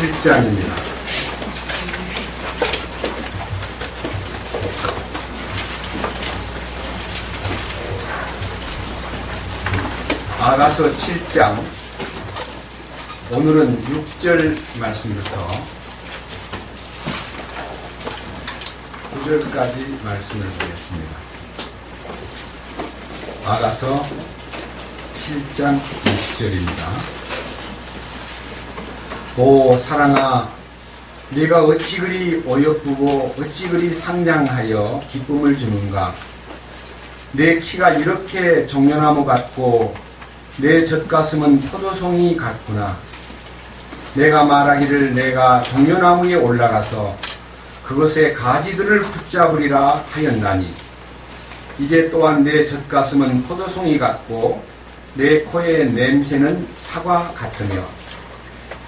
7장입니다. 아가서 7장, 오늘은 6절 말씀부터 9절까지 말씀을 보겠습니다. 아가서 7장 6절입니다. 오 사랑아, 네가 어찌 그리 어여쁘고 어찌 그리 상냥하여 기쁨을 주는가. 내 키가 이렇게 종려나무 같고 내 젖가슴은 포도송이 같구나. 내가 말하기를 내가 종려나무에 올라가서 그것의 가지들을 붙잡으리라 하였나니 이제 또한 내 젖가슴은 포도송이 같고 내 코의 냄새는 사과 같으며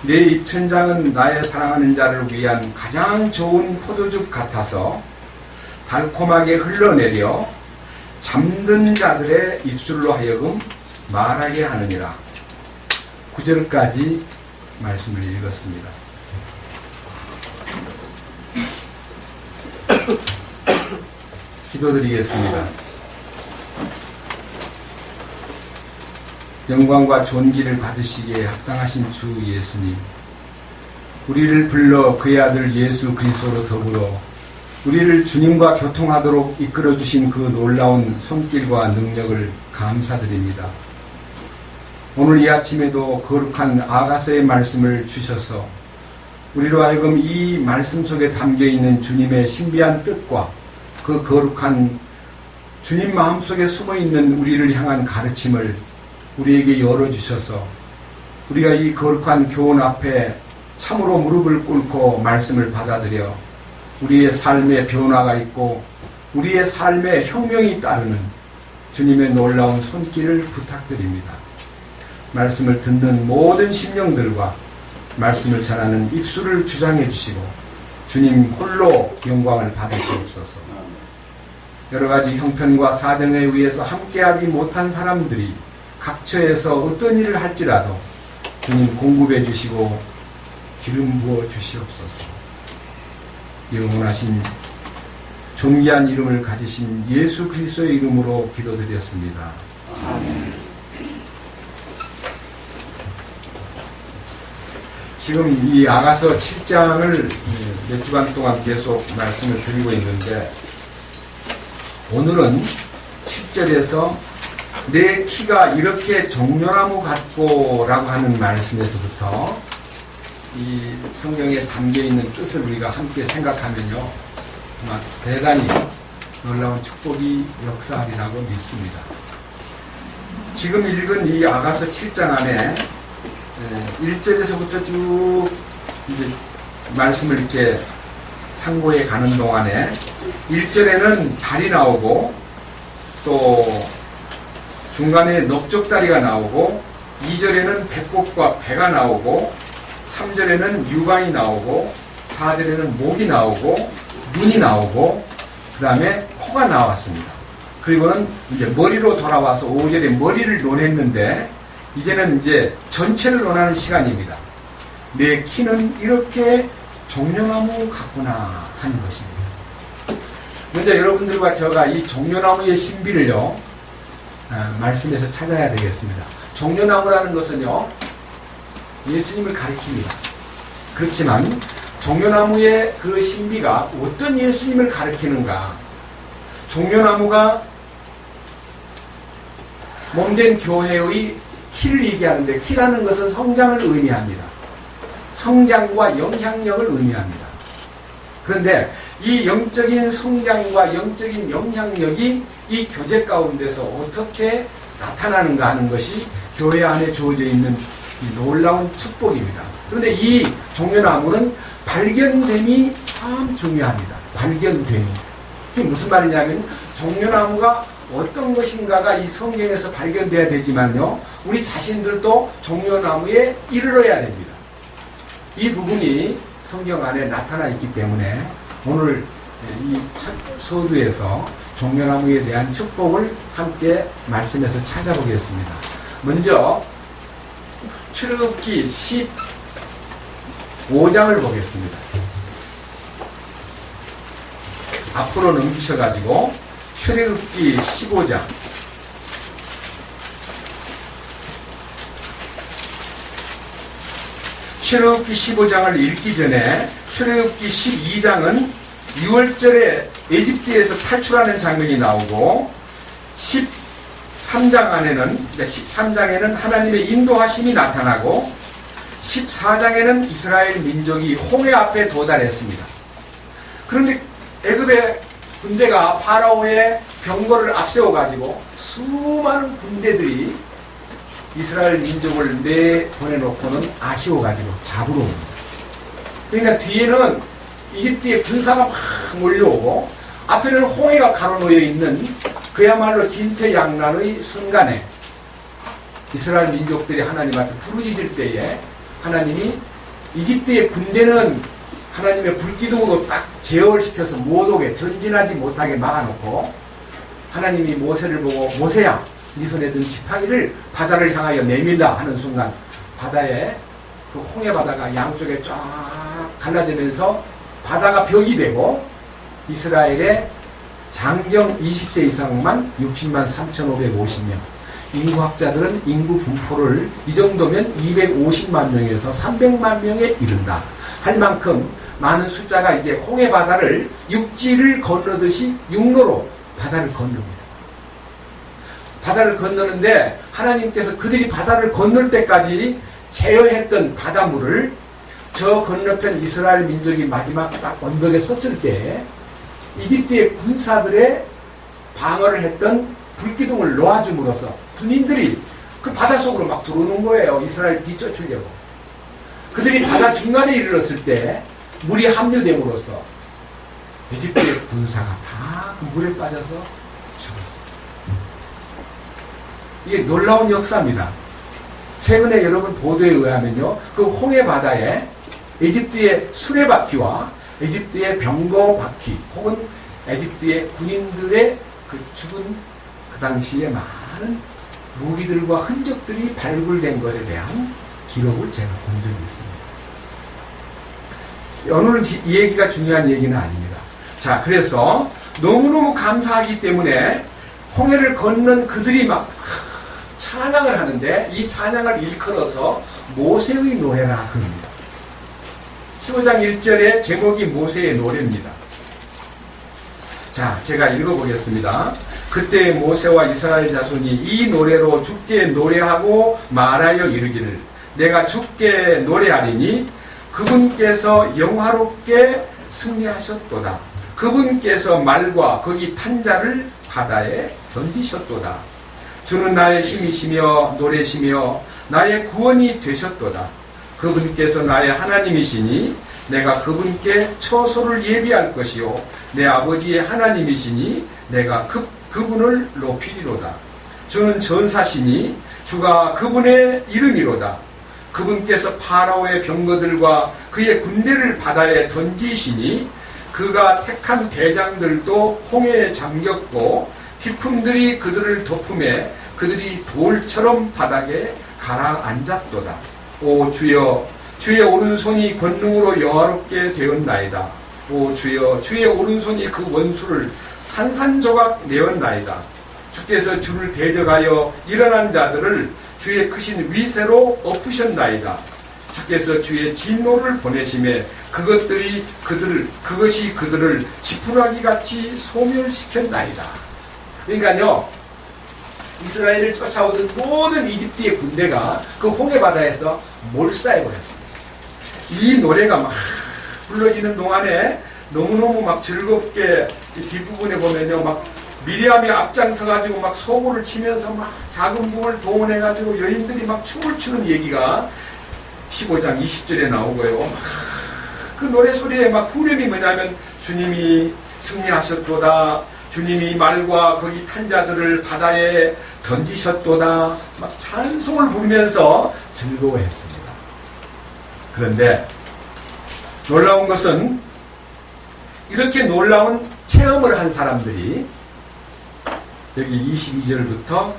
내 입천장은 나의 사랑하는 자를 위한 가장 좋은 포도즙 같아서 달콤하게 흘러내려 잠든 자들의 입술로 하여금 말하게 하느니라. 9절까지 말씀을 읽었습니다. 기도드리겠습니다. 영광과 존귀를 받으시기에 합당하신 주 예수님, 우리를 불러 그의 아들 예수 그리스도로 더불어 우리를 주님과 교통하도록 이끌어주신 그 놀라운 손길과 능력을 감사드립니다. 오늘 이 아침에도 거룩한 아가서의 말씀을 주셔서 우리로 하여금 이 말씀 속에 담겨있는 주님의 신비한 뜻과 그 거룩한 주님 마음속에 숨어있는 우리를 향한 가르침을 우리에게 열어주셔서 우리가 이 거룩한 교훈 앞에 참으로 무릎을 꿇고 말씀을 받아들여 우리의 삶에 변화가 있고 우리의 삶에 혁명이 따르는 주님의 놀라운 손길을 부탁드립니다. 말씀을 듣는 모든 심령들과 말씀을 전하는 입술을 주장해 주시고 주님 홀로 영광을 받으시옵소서. 여러 가지 형편과 사정에 의해서 함께하지 못한 사람들이 각처에서 어떤 일을 할지라도 주님 공급해 주시고 기름 부어 주시옵소서. 영원하신 존귀한 이름을 가지신 예수 그리스도의 이름으로 기도드렸습니다. 아멘. 지금 이 아가서 7장을 몇 주간 동안 계속 말씀을 드리고 있는데 오늘은 7절에서 내 키가 이렇게 종려나무 같고 라고 하는 말씀에서부터 이 성경에 담겨있는 뜻을 우리가 함께 생각하면요 정말 대단히 놀라운 축복이 역사하리라고 믿습니다. 지금 읽은 이 아가서 7장 안에 1절에서부터 쭉 이제 말씀을 이렇게 상고해 가는 동안에 1절에는 달이 나오고 또 중간에 넓적다리가 나오고 2절에는 배꼽과 배가 나오고 3절에는 유방이 나오고 4절에는 목이 나오고 눈이 나오고 그 다음에 코가 나왔습니다. 그리고는 이제 머리로 돌아와서 5절에 머리를 논했는데 이제는 이제 전체를 논하는 시간입니다. 내 키는 이렇게 종려나무 같구나 하는 것입니다. 먼저 여러분들과 제가 이 종려나무의 신비를요 말씀에서 찾아야 되겠습니다. 종려나무라는 것은요 예수님을 가리킵니다. 그렇지만 종려나무의 그 신비가 어떤 예수님을 가리키는가. 종려나무가 몸된 교회의 키를 얘기하는데 키라는 것은 성장을 의미합니다. 성장과 영향력을 의미합니다. 그런데 이 영적인 성장과 영적인 영향력이 이 교제 가운데서 어떻게 나타나는가 하는 것이 교회 안에 주어져 있는 이 놀라운 축복입니다. 그런데 이 종려나무는 발견됨이 참 중요합니다. 발견됨이. 이게 무슨 말이냐면 종려나무가 어떤 것인가가 이 성경에서 발견돼야 되지만요 우리 자신들도 종려나무에 이르러야 됩니다. 이 부분이 성경 안에 나타나 있기 때문에 오늘 이 첫 서두에서 종려나무에 대한 축복을 함께 말씀에서 찾아보겠습니다. 먼저 출애굽기 5장을 보겠습니다. 앞으로 넘기셔가지고 출애굽기 15장. 출애굽기 15장을 읽기 전에 출애굽기 12장은 6월절에 에집트에서 탈출하는 장면이 나오고 13장에는 하나님의 인도하심이 나타나고 14장에는 이스라엘 민족이 홍해 앞에 도달했습니다. 그런데 애굽의 군대가 파라오의 병거를 앞세워가지고 수많은 군대들이 이스라엘 민족을 내보내놓고는 아쉬워가지고 잡으러 옵니다. 그러니까 뒤에는 이집트의 군사가 막 몰려오고 앞에는 홍해가 가로놓여 있는 그야말로 진퇴양난의 순간에 이스라엘 민족들이 하나님 앞에 부르짖을 때에 하나님이 이집트의 군대는 하나님의 불기둥으로 딱 제어시켜서 못 오게 전진하지 못하게 막아놓고 하나님이 모세를 보고 모세야 네 손에 든 지팡이를 바다를 향하여 내밀라 하는 순간 바다에 그 홍해 바다가 양쪽에 쫙 갈라지면서 바다가 벽이 되고 이스라엘의 장정 20세 이상만 60만 3,550명. 인구학자들은 인구 분포를 이 정도면 250만 명에서 300만 명에 이른다 할 만큼 많은 숫자가 이제 홍해 바다를 육지를 건너듯이 육로로 바다를 건너니다. 바다를 건너는데 하나님께서 그들이 바다를 건널 때까지 제어했던 바닷물을 저 건너편 이스라엘 민족이 마지막 딱 언덕에 섰을 때 이집트의 군사들의 방어를 했던 불기둥을 놓아줌으로써 군인들이 그 바닷속으로 막 들어오는 거예요. 이스라엘 뒤쫓으려고. 그들이 바다 중간에 이르렀을 때 물이 합류됨으로써 이집트의 군사가 다 그 물에 빠져서 죽었어요. 이게 놀라운 역사입니다. 최근에 여러분 보도에 의하면요, 그 홍해 바다에 이집트의 수레바퀴와 이집트의 병거바퀴 혹은 이집트의 군인들의 그 죽은 그 당시에 많은 무기들과 흔적들이 발굴된 것에 대한 기록을 제가 본 적이 있습니다. 오늘은 이 얘기가 중요한 얘기는 아닙니다. 자, 그래서 너무너무 감사하기 때문에 홍해를 건넌 그들이 막 찬양을 하는데 이 찬양을 일컬어서 모세의 노래라 그럽니다. 15장 1절의 제목이 모세의 노래입니다. 자, 제가 읽어보겠습니다. 그때 모세와 이스라엘 자손이 이 노래로 주께 노래하고 말하여 이르기를 내가 주께 노래하리니 그분께서 영화롭게 승리하셨도다. 그분께서 말과 거기 탄 자를 바다에 던지셨도다. 주는 나의 힘이시며 노래시며 나의 구원이 되셨도다. 그분께서 나의 하나님이시니 내가 그분께 처소를 예비할 것이요 내 아버지의 하나님이시니 내가 그분을 높이리로다. 주는 전사시니 주가 그분의 이름이로다. 그분께서 파라오의 병거들과 그의 군대를 바다에 던지시니 그가 택한 대장들도 홍해에 잠겼고 기품들이 그들을 덮음에 그들이 돌처럼 바닥에 가라앉았도다. 오 주여 주의 오른손이 권능으로 영화롭게 되었나이다. 오 주여 주의 오른손이 그 원수를 산산조각 내었나이다. 주께서 주를 대적하여 일어난 자들을 주의 크신 위세로 엎으셨나이다. 주께서 주의 진노를 보내심에 그것이 그들을 지푸라기같이 소멸시켰나이다. 그러니까요, 이스라엘을 쫓아오던 모든 이집트의 군대가 그 홍해 바다에서 몰사해버렸습니다. 이 노래가 막 불러지는 동안에 너무너무 막 즐겁게 뒷부분에 보면요, 막 미리암이 앞장서가지고 막 소고를 치면서 막 작은 부을 동원해가지고 여인들이 막 춤을 추는 얘기가 15장 20절에 나오고요. 그 노래소리에 막 후렴이 뭐냐면 주님이 승리하셨도다. 주님이 말과 거기 탄 자들을 바다에 던지셨도다. 막 찬송을 부르면서 즐거워했습니다. 그런데 놀라운 것은 이렇게 놀라운 체험을 한 사람들이 여기 22절부터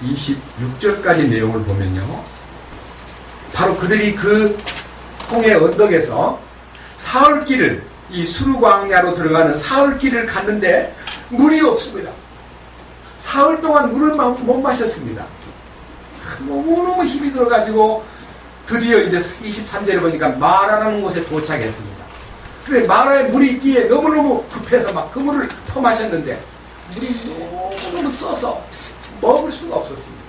26절까지 내용을 보면요, 바로 그들이 그 홍해 언덕에서 사흘길을, 이 수르광야로 들어가는 사흘길을 갔는데 물이 없습니다. 사흘 동안 물을 못 마셨습니다. 너무너무 힘이 들어가지고 드디어 이제 23절에 보니까 마라라는 곳에 도착했습니다. 근데 마라에 물이 있기에 너무너무 급해서 막 그 물을 퍼마셨는데 물이 너무너무 써서 먹을 수가 없었습니다.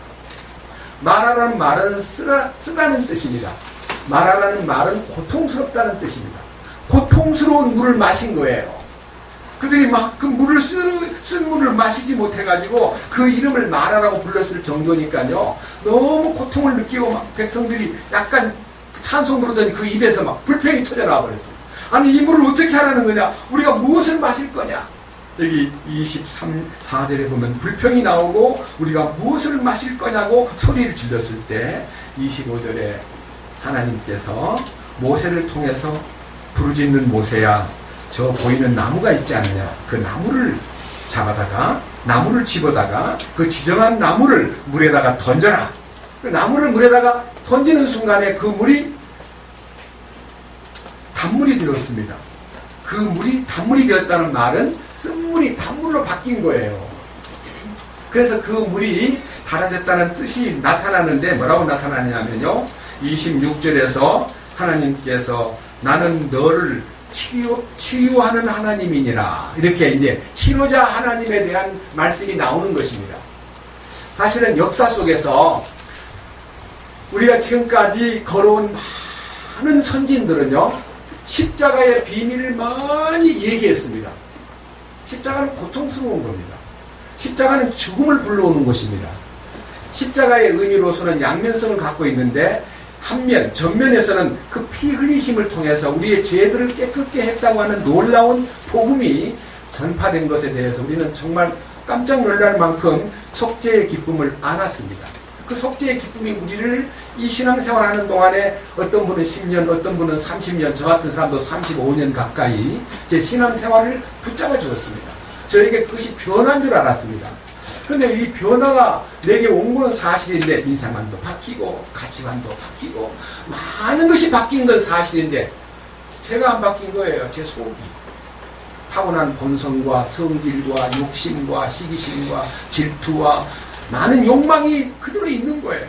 마라라는 말은 쓰다는 뜻입니다. 마라라는 말은 고통스럽다는 뜻입니다. 고통스러운 물을 마신 거예요. 그들이 막 그 물을 쓴 물을 마시지 못해가지고 그 이름을 마라라고 불렀을 정도니까요. 너무 고통을 느끼고 막 백성들이 약간 찬송 부르더니 그 입에서 막 불평이 터져나와 버렸어요. 아니 이 물을 어떻게 하라는 거냐? 우리가 무엇을 마실 거냐? 여기 24절에 보면 불평이 나오고 우리가 무엇을 마실 거냐고 소리를 질렀을 때 25절에 하나님께서 모세를 통해서 부르짖는 모세야, 저 보이는 나무가 있지 않느냐? 그 나무를 잡아다가, 나무를 집어다가 그 지정한 나무를 물에다가 던져라. 그 나무를 물에다가 던지는 순간에 그 물이 단물이 되었습니다. 그 물이 단물이 되었다는 말은 쓴물이 단물로 바뀐 거예요. 그래서 그 물이 달아졌다는 뜻이 나타나는데 뭐라고 나타나냐면요. 26절에서 하나님께서 나는 너를 치유하는 하나님이니라. 이렇게 이제 치료자 하나님에 대한 말씀이 나오는 것입니다. 사실은 역사 속에서 우리가 지금까지 걸어온 많은 선진들은요, 십자가의 비밀을 많이 얘기했습니다. 십자가는 고통스러운 겁니다. 십자가는 죽음을 불러오는 것입니다. 십자가의 의미로서는 양면성을 갖고 있는데 한면, 전면에서는 그 피 흘리심을 통해서 우리의 죄들을 깨끗게 했다고 하는 놀라운 복음이 전파된 것에 대해서 우리는 정말 깜짝 놀랄 만큼 속죄의 기쁨을 알았습니다. 그 속죄의 기쁨이 우리를 이 신앙생활 하는 동안에 어떤 분은 10년, 어떤 분은 30년, 저 같은 사람도 35년 가까이 제 신앙생활을 붙잡아 주었습니다. 저에게 그것이 변한 줄 알았습니다. 그런데 이 변화가 내게 온 건 사실인데 인상만도 바뀌고 가치관도 바뀌고 많은 것이 바뀐 건 사실인데 제가 안 바뀐 거예요. 제 속이. 타고난 본성과 성질과 욕심과 시기심과 질투와 많은 욕망이 그대로 있는 거예요.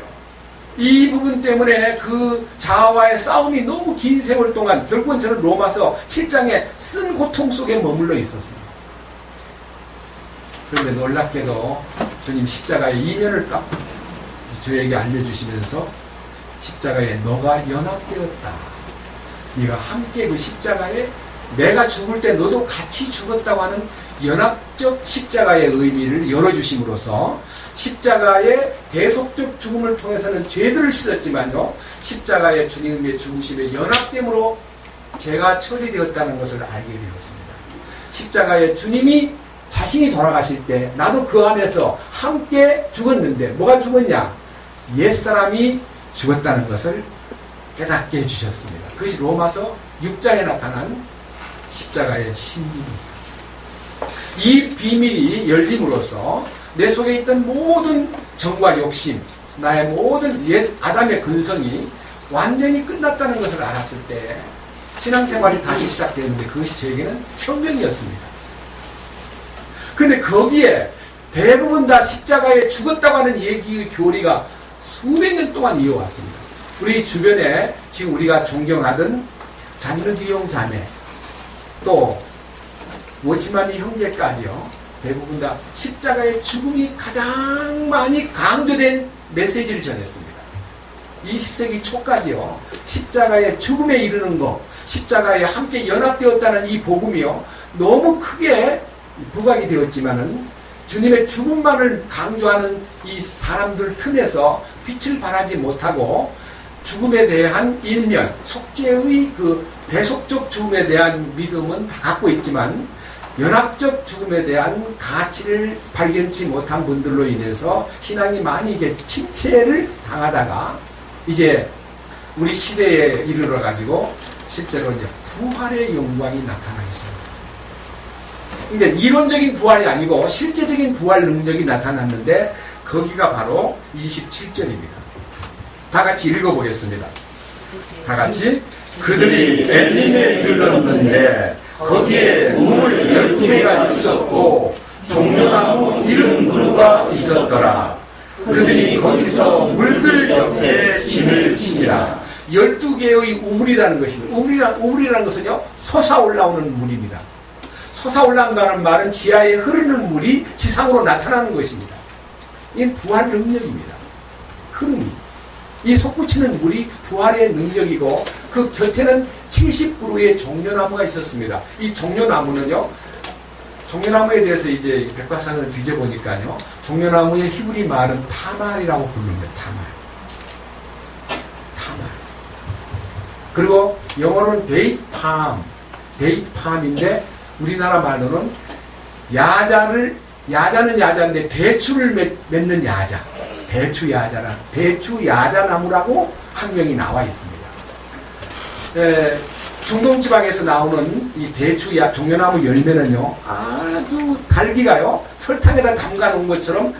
이 부분 때문에 그 자아와의 싸움이 너무 긴 세월 동안 결국은 저는 로마서 7장에 쓴 고통 속에 머물러 있었습니다. 그런데 놀랍게도 주님 십자가의 이면을 딱 저에게 알려주시면서 십자가에 너가 연합되었다. 네가 함께 그 십자가에 내가 죽을 때 너도 같이 죽었다고 하는 연합적 십자가의 의미를 열어주심으로써 십자가의 대속적 죽음을 통해서는 죄들을 씻었지만요, 십자가의 주님의 죽으심의 연합됨으로 죄가 처리되었다는 것을 알게 되었습니다. 십자가의 주님이 자신이 돌아가실 때 나도 그 안에서 함께 죽었는데 뭐가 죽었냐? 옛사람이 죽었다는 것을 깨닫게 해주셨습니다. 그것이 로마서 6장에 나타난 십자가의 신비입니다. 이 비밀이 열림으로써 내 속에 있던 모든 정과 욕심, 나의 모든 옛 아담의 근성이 완전히 끝났다는 것을 알았을 때 신앙생활이 다시 시작되는데 그것이 저에게는 혁명이었습니다. 근데 거기에 대부분 다 십자가에 죽었다고 하는 얘기의 교리가 수백 년 동안 이어왔습니다. 우리 주변에 지금 우리가 존경하던 잔느기용 자매, 또 워치마니 형제까지요, 대부분 다 십자가의 죽음이 가장 많이 강조된 메시지를 전했습니다. 20세기 초까지요, 십자가의 죽음에 이르는 것, 십자가에 함께 연합되었다는 이 복음이요, 너무 크게 부각이 되었지만은 주님의 죽음만을 강조하는 이 사람들 틈에서 빛을 발하지 못하고 죽음에 대한 일면, 속죄의 그 배속적 죽음에 대한 믿음은 다 갖고 있지만 연합적 죽음에 대한 가치를 발견치 못한 분들로 인해서 신앙이 많이 이게 침체를 당하다가 이제 우리 시대에 이르러 가지고 실제로 이제 부활의 영광이 나타나기 시작했어요. 근데 이론적인 부활이 아니고 실제적인 부활 능력이 나타났는데 거기가 바로 27절입니다. 다 같이 읽어보겠습니다. 다 같이 그들이 엘림에 이르렀는데 거기에 우물 12개가 있었고 종려나무 70그루가 있었더라. 그들이 거기서 물들 옆에 진을 치니라. 12개의 우물이라는 것입니다. 우물이라는 것은요, 솟아올라오는 물입니다. 솟아올라온다는 말은 지하에 흐르는 물이 지상으로 나타나는 것입니다. 이는 부활 능력입니다. 흐름이. 이 솟구치는 물이 부활의 능력이고, 그 곁에는 70그루의 종려나무가 있었습니다. 이 종려나무는요, 종려나무에 대해서 이제 백과사전을 뒤져보니까요, 종려나무의 히브리 말은 타말이라고 부릅니다. 타말. 그리고 영어로는 데이트팜인데 우리나라 말로는 야자는 야자인데 배추를 맺는 야자, 배추 야자나무라고 학명이 나와 있습니다. 중동 지방에서 나오는 이 종려나무 열매는요, 아주 달기가요, 설탕에다 담가 놓은 것처럼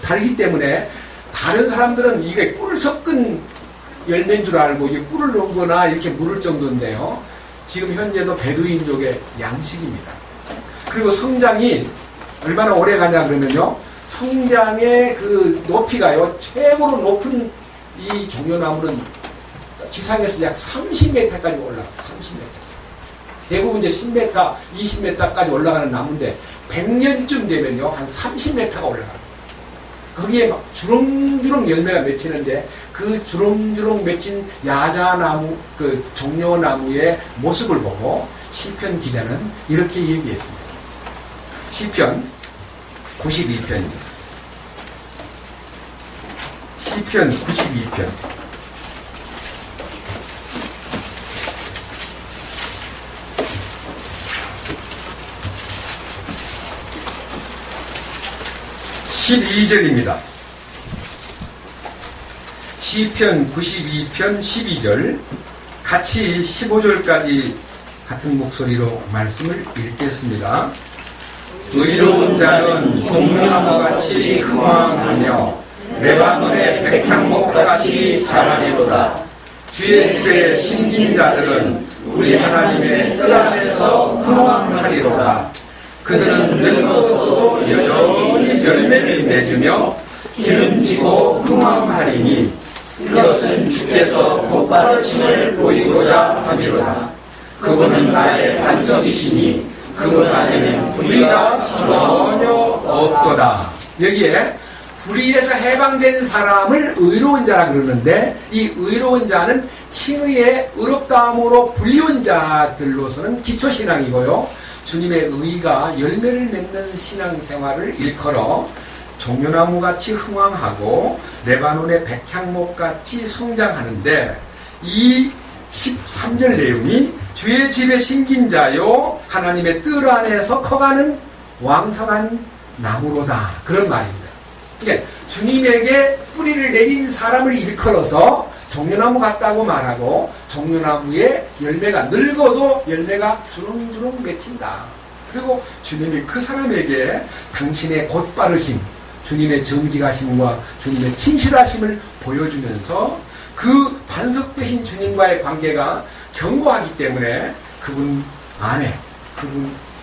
달기 때문에 다른 사람들은 이게 꿀 섞은 열매인 줄 알고 이게 꿀을 넣은 거나 이렇게 물을 정도인데요, 지금 현재도 베두인족의 양식입니다. 그리고 성장이 얼마나 오래 가냐 그러면요, 성장의 그 높이가요, 최고로 높은 이 종려나무는 지상에서 약 30m까지 올라가요. 30m. 대부분 이제 10m, 20m까지 올라가는 나무인데 100년쯤 되면요, 한 30m가 올라가요. 거기에 막 주렁주렁 열매가 맺히는데 그 주렁주렁 맺힌 야자나무, 그 종려나무의 모습을 보고 시편 기자는 이렇게 얘기했습니다. 시편 92편입니다. 시편 92편. (12절입니다) 시편 92편 12절, 같이 15절까지 같은 목소리로 말씀을 읽겠습니다. 의로운 자는 종려나무같이 흥황하며 레바논의 백향목같이 자라리로다. 주의 집에 심긴 자들은 우리 하나님의 뜰 안에서 흥황하리로다. 그들은 늙어서도 여전히 열매를 맺으며 기름지고 흥황하리니 이것은 주께서 곧바르심을 보이고자 함이로다. 그분은 나의 반석이시니 그분 안에는 불의가 전혀 없도다. 여기에 불의에서 해방된 사람을 의로운 자라 그러는데, 이 의로운 자는 칭의의 의롭다함으로 불리운 자들로서는 기초신앙이고요, 주님의 의가 열매를 맺는 신앙생활을 일컬어 종려나무같이 흥황하고 레바논의 백향목같이 성장하는데, 이 13절 내용이 주의 집에 심긴 자요 하나님의 뜰 안에서 커가는 왕성한 나무로다, 그런 말입니다. 그러니까 주님에게 뿌리를 내린 사람을 일컬어서 종려나무 같다고 말하고, 종려나무의 열매가 늙어도 열매가 주렁주렁 맺힌다. 그리고 주님이 그 사람에게 당신의 곧바르심, 주님의 정직하심과 주님의 친실하심을 보여주면서 그 반석 되신 주님과의 관계가 견고하기 때문에 그분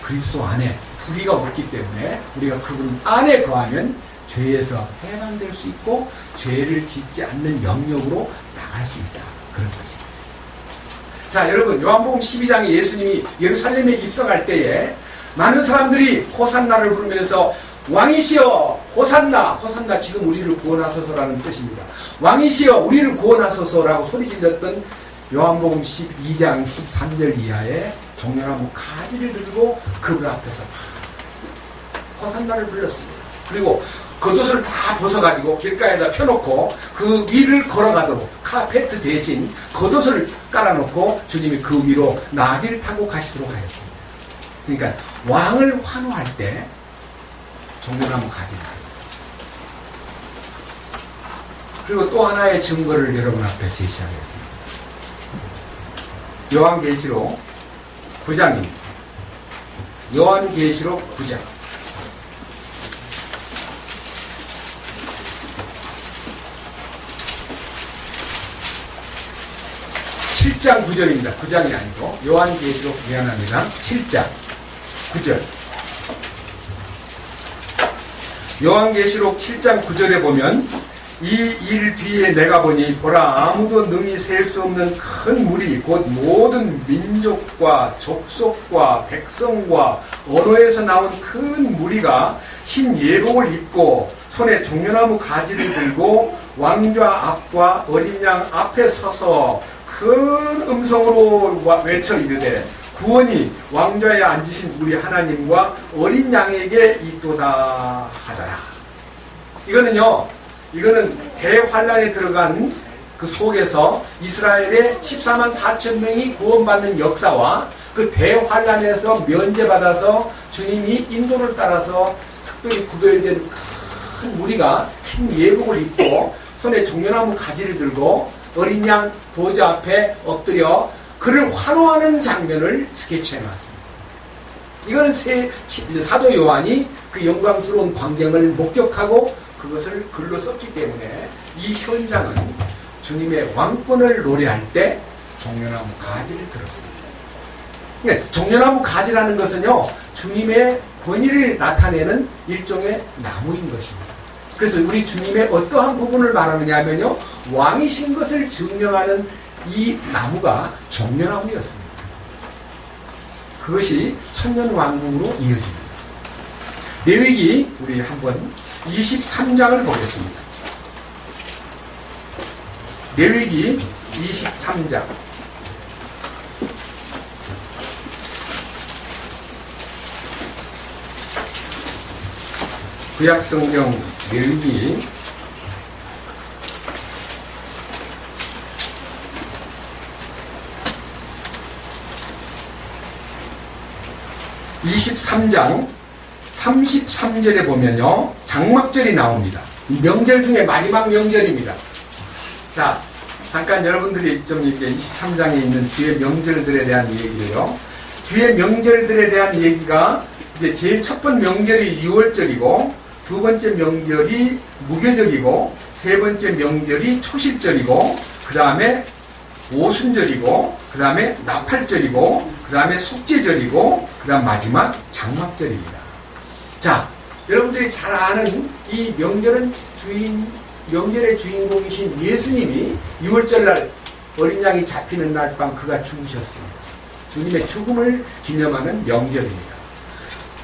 그리스도 안에 불의가 없기 때문에 우리가 그분 안에 거하면 죄에서 해방될 수 있고 죄를 짓지 않는 영역으로 나갈 수 있다, 그런 것입니다. 자, 여러분, 요한복음 12장에 예수님이 예루살렘에 입성할 때에 많은 사람들이 호산나를 부르면서 왕이시여 호산나, 호산나 지금 우리를 구원하소서라는 뜻입니다. 왕이시여 우리를 구원하소서라고 소리질렀던 요한복음 12장 13절 이하에 종려나무 가지를 들고 그분 앞에서 호산나를 불렀습니다. 그리고 겉옷을 다 벗어가지고 길가에다 펴놓고 그 위를 걸어가도록 카페트 대신 겉옷을 깔아놓고 주님이 그 위로 나귀를 타고 가시도록 하였습니다. 그러니까 왕을 환호할 때 종려나무 가지를 하였습니다. 그리고 또 하나의 증거를 여러분 앞에 제시하겠습니다. 요한계시록 9장입니다. 요한계시록 9장. 7장 9절입니다. 9장이 아니고 요한계시록 미안합니다. 7장 9절. 요한계시록 7장 9절에 보면 이 일 뒤에 내가 보니 보라 아무도 능히 셀 수 없는 큰 물이 곧 모든 민족과 족속과 백성과 언어에서 나온 큰 무리가 흰 예복을 입고 손에 종려나무 가지를 들고 왕좌 앞과 어린 양 앞에 서서 큰 음성으로 외쳐 이르되 구원이 왕좌에 앉으신 우리 하나님과 어린 양에게 있도다 하더라. 이거는 대환란에 들어간 그 속에서 이스라엘의 14만 4천 명이 구원받는 역사와 그 대환란에서 면제받아서 주님이 인도를 따라서 특별히 구별된 큰 무리가 흰 예복을 입고 손에 종려나무 가지를 들고 어린 양 보좌 앞에 엎드려 그를 환호하는 장면을 스케치해놨습니다. 이거는 사도 요한이 그 영광스러운 광경을 목격하고 그것을 글로 썼기 때문에 이 현장은 주님의 왕권을 노래할 때 종려나무 가지를 들었습니다. 그러니까 종려나무 가지라는 것은요, 주님의 권위를 나타내는 일종의 나무인 것입니다. 그래서 우리 주님의 어떠한 부분을 말하느냐 하면요, 왕이신 것을 증명하는 이 나무가 종려나무였습니다. 그것이 천년왕국으로 이어집니다. 레위기 우리 한번 23장을 보겠습니다. 레위기 23장. 구약성경 레위기 23장 33절에 보면요, 장막절이 나옵니다. 명절 중에 마지막 명절입니다. 자, 잠깐 여러분들이 좀 이렇게 23장에 있는 주의 명절들에 대한 얘기를요. 주의 명절들에 대한 얘기가 이제 제일 첫 번째 명절이 6월절이고, 두 번째 명절이 무교절이고, 세 번째 명절이 초실절이고, 그 다음에 오순절이고, 그 다음에 나팔절이고, 그 다음에 속죄절이고, 그 다음 마지막 장막절입니다. 자, 여러분들이 잘 아는 이 명절은 명절의 주인공이신 예수님이 6월절날 어린 양이 잡히는 날 밤 그가 죽으셨습니다. 주님의 죽음을 기념하는 명절입니다.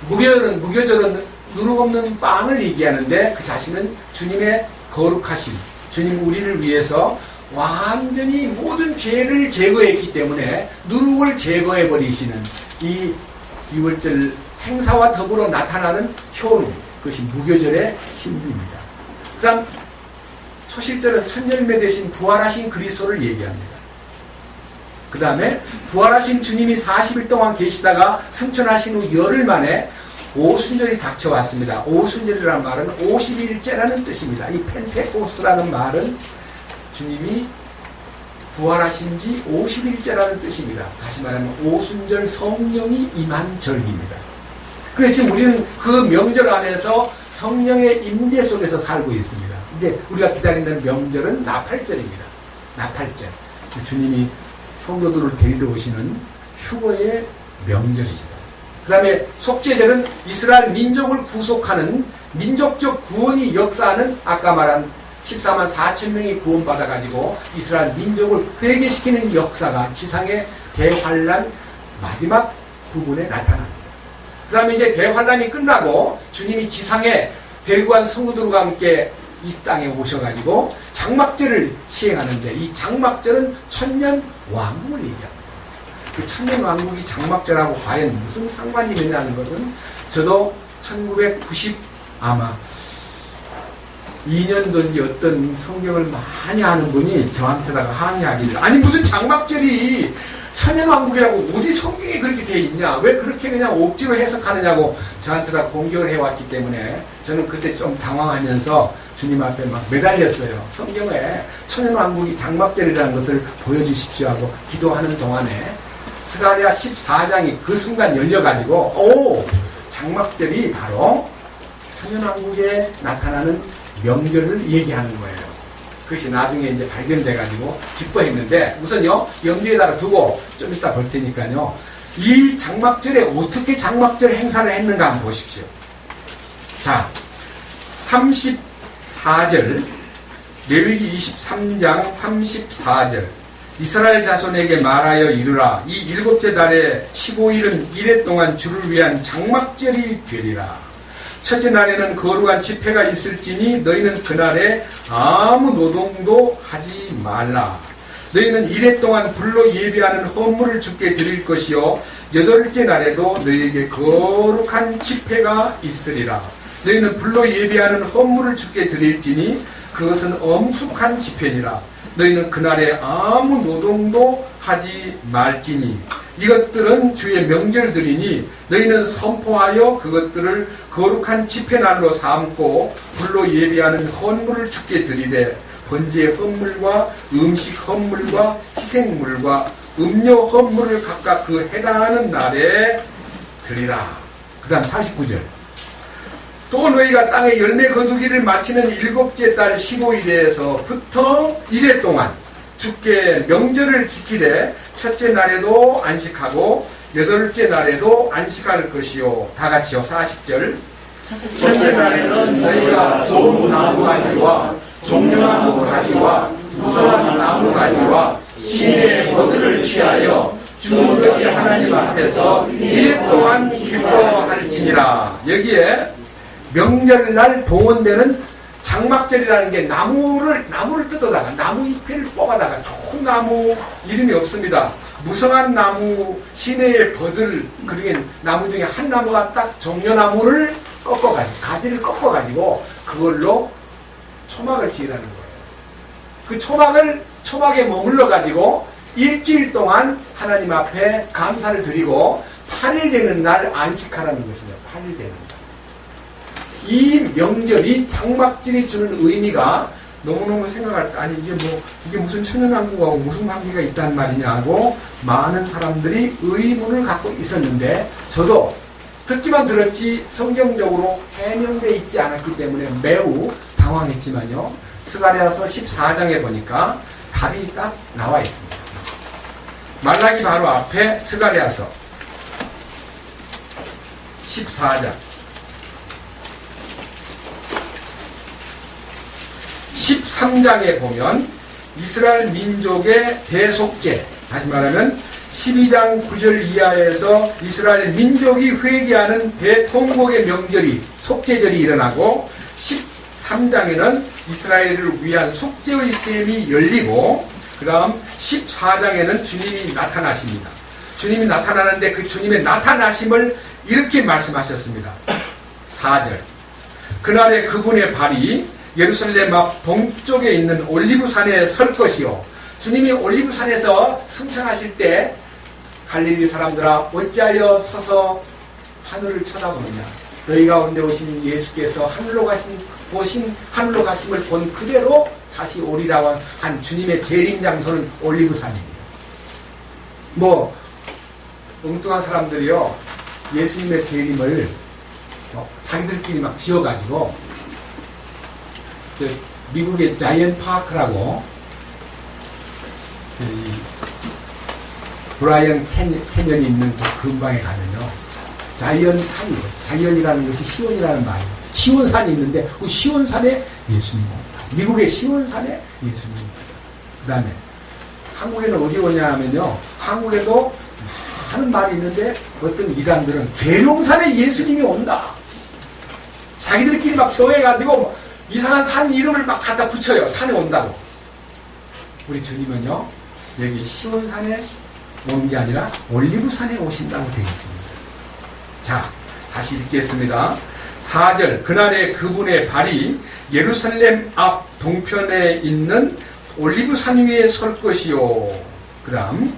무교절은 누룩 없는 빵을 얘기하는데 그 자신은 주님의 거룩하심, 주님 우리를 위해서 완전히 모든 죄를 제거했기 때문에 누룩을 제거해 버리시는 이 6월절 행사와 더불어 나타나는 효능, 그것이 무교절의 신비입니다. 그 다음 초실절은 첫 열매 대신 부활하신 그리스도를 얘기합니다. 그 다음에 부활하신 주님이 40일 동안 계시다가 승천하신 후 열흘 만에 오순절이 닥쳐왔습니다. 오순절이라는 말은 50일째라는 뜻입니다. 이 펜테코스트라는 말은 주님이 부활하신 지 50일째라는 뜻입니다. 다시 말하면 오순절 성령이 임한 절기입니다. 그래서 지금 우리는 그 명절 안에서 성령의 임재 속에서 살고 있습니다. 이제 우리가 기다리는 명절은 나팔절입니다. 나팔절. 주님이 성도들을 데리러 오시는 휴거의 명절입니다. 그 다음에 속죄절은 이스라엘 민족을 구속하는 민족적 구원이 역사하는 아까 말한 14만 4천 명이 구원받아가지고 이스라엘 민족을 회개시키는 역사가 지상의 대환란 마지막 부분에 나타납니다. 그 다음에 이제 대환란이 끝나고 주님이 지상에 데리고 간 성도들과 함께 이 땅에 오셔가지고 장막절을 시행하는데 이 장막절은 천년 왕국을 얘기합니다. 그 천년 왕국이 장막절하고 과연 무슨 상관이 있느냐는 것은 저도 1990 아마 2년도인지 어떤 성경을 많이 아는 분이 저한테다가 항의하기를, 아니 무슨 장막절이 천년왕국이라고 어디 성경에 그렇게 돼 있냐, 왜 그렇게 그냥 억지로 해석하느냐고 저한테다가 공격을 해왔기 때문에 저는 그때 좀 당황하면서 주님 앞에 막 매달렸어요. 성경에 천년왕국이 장막절이라는 것을 보여주십시오 하고 기도하는 동안에 스가랴 14장이 그 순간 열려가지고 장막절이 바로 천년왕국에 나타나는 명절을 얘기하는 거예요. 그것이 나중에 이제 발견돼가지고 기뻐했는데, 우선요, 염두에다가 두고 좀 이따 볼 테니까요. 이 장막절에 어떻게 장막절 행사를 했는가 한번 보십시오. 자, 34절, 레위기 23장 34절. 이스라엘 자손에게 말하여 이르라. 이 7째 달에 15일은 이래 동안 주를 위한 장막절이 되리라. 첫째 날에는 거룩한 집회가 있을지니 너희는 그날에 아무 노동도 하지 말라. 너희는 이래 동안 불로 예비하는 헌물을 주께 드릴 것이요 8째 날에도 너희에게 거룩한 집회가 있으리라. 너희는 불로 예비하는 헌물을 주께 드릴지니 그것은 엄숙한 집회니라. 너희는 그날에 아무 노동도 하지 말지니 이것들은 주의 명절들이니 너희는 선포하여 그것들을 거룩한 집회날로 삼고 불로 예비하는 헌물을 주께 드리되 번제 헌물과 음식 헌물과 희생물과 음료 헌물을 각각 그 해당하는 날에 드리라. 그 다음 89절. 또 너희가 땅에 열매 거두기를 마치는 7째 달 15일에서부터 이래 동안 주께 명절을 지키되 첫째 날에도 안식하고 8째 날에도 안식할 것이요. 다 같이요. 40절. 첫째 날에는 너희가 좋은 나무 가지와 종려나무 가지와 무성한 나무 가지와 신의 버들을 취하여 주 너희 하나님 앞에서 이래 동안 기뻐할지니라. 여기에 명절날 동원되는 장막절이라는 게 나무를 뜯어다가 나무 잎을 뽑아다가 좋은 나무 이름이 없습니다. 무성한 나무, 시내의 버들, 그러게 나무 중에 한 나무가 딱 종려나무를 꺾어가지고 가지를 꺾어가지고 그걸로 초막을 지으라는 거예요. 그 초막에 머물러 가지고 일주일 동안 하나님 앞에 감사를 드리고 8일 되는 날 안식하라는 것입니다. 8일 되는 날. 이 명절이 장막절이 주는 의미가 너무너무 생각할 때, 아니 이게 무슨 천연왕국하고 무슨 관계가 있단 말이냐고 많은 사람들이 의문을 갖고 있었는데, 저도 듣기만 들었지 성경적으로 해명되어 있지 않았기 때문에 매우 당황했지만요, 스가랴서 14장에 보니까 답이 딱 나와 있습니다. 말라기 바로 앞에 스가랴서 14장 13장에 보면 이스라엘 민족의 대속죄, 다시 말하면 12장 9절 이하에서 이스라엘 민족이 회개하는 대통곡의 명절이, 속죄절이 일어나고, 13장에는 이스라엘을 위한 속죄의 셈이 열리고, 그 다음 14장에는 주님이 나타나십니다. 주님이 나타나는데 그 주님의 나타나심을 이렇게 말씀하셨습니다. 4절. 그날에 그분의 발이 예루살렘 앞 동쪽에 있는 올리브산에 설 것이요. 주님이 올리브산에서 승천하실 때 갈릴리 사람들아 어찌하여 서서 하늘을 쳐다보느냐. 너희 가운데 오신 예수께서 하늘로 가심을 본 그대로 다시 오리라고 한 주님의 재림 장소는 올리브산입니다. 엉뚱한 사람들이요, 예수님의 재림을 자기들끼리 막 지어가지고, 미국의 자이언트 파크라고, 브라이언 캐년이 있는 그 근방에 가면요, 자이언산이에요. 자이언이라는 것이 시온이라는 말이에요. 시온산이 있는데 그 시온산에 예수님 옵니다. 미국의 시온산에 예수님 옵니다. 그 다음에 한국에는 어디 오냐 하면요, 한국에도 많은 말이 있는데 어떤 이단들은 계룡산에 예수님이 온다. 자기들끼리 막 정해가지고 이상한 산 이름을 막 갖다 붙여요. 산에 온다고. 우리 주님은요, 여기 시온산에 오는 게 아니라 올리브산에 오신다고 되어 있습니다. 자, 다시 읽겠습니다. 4절. 그날에 그분의 발이 예루살렘 앞 동편에 있는 올리브산 위에 설 것이요. 그 다음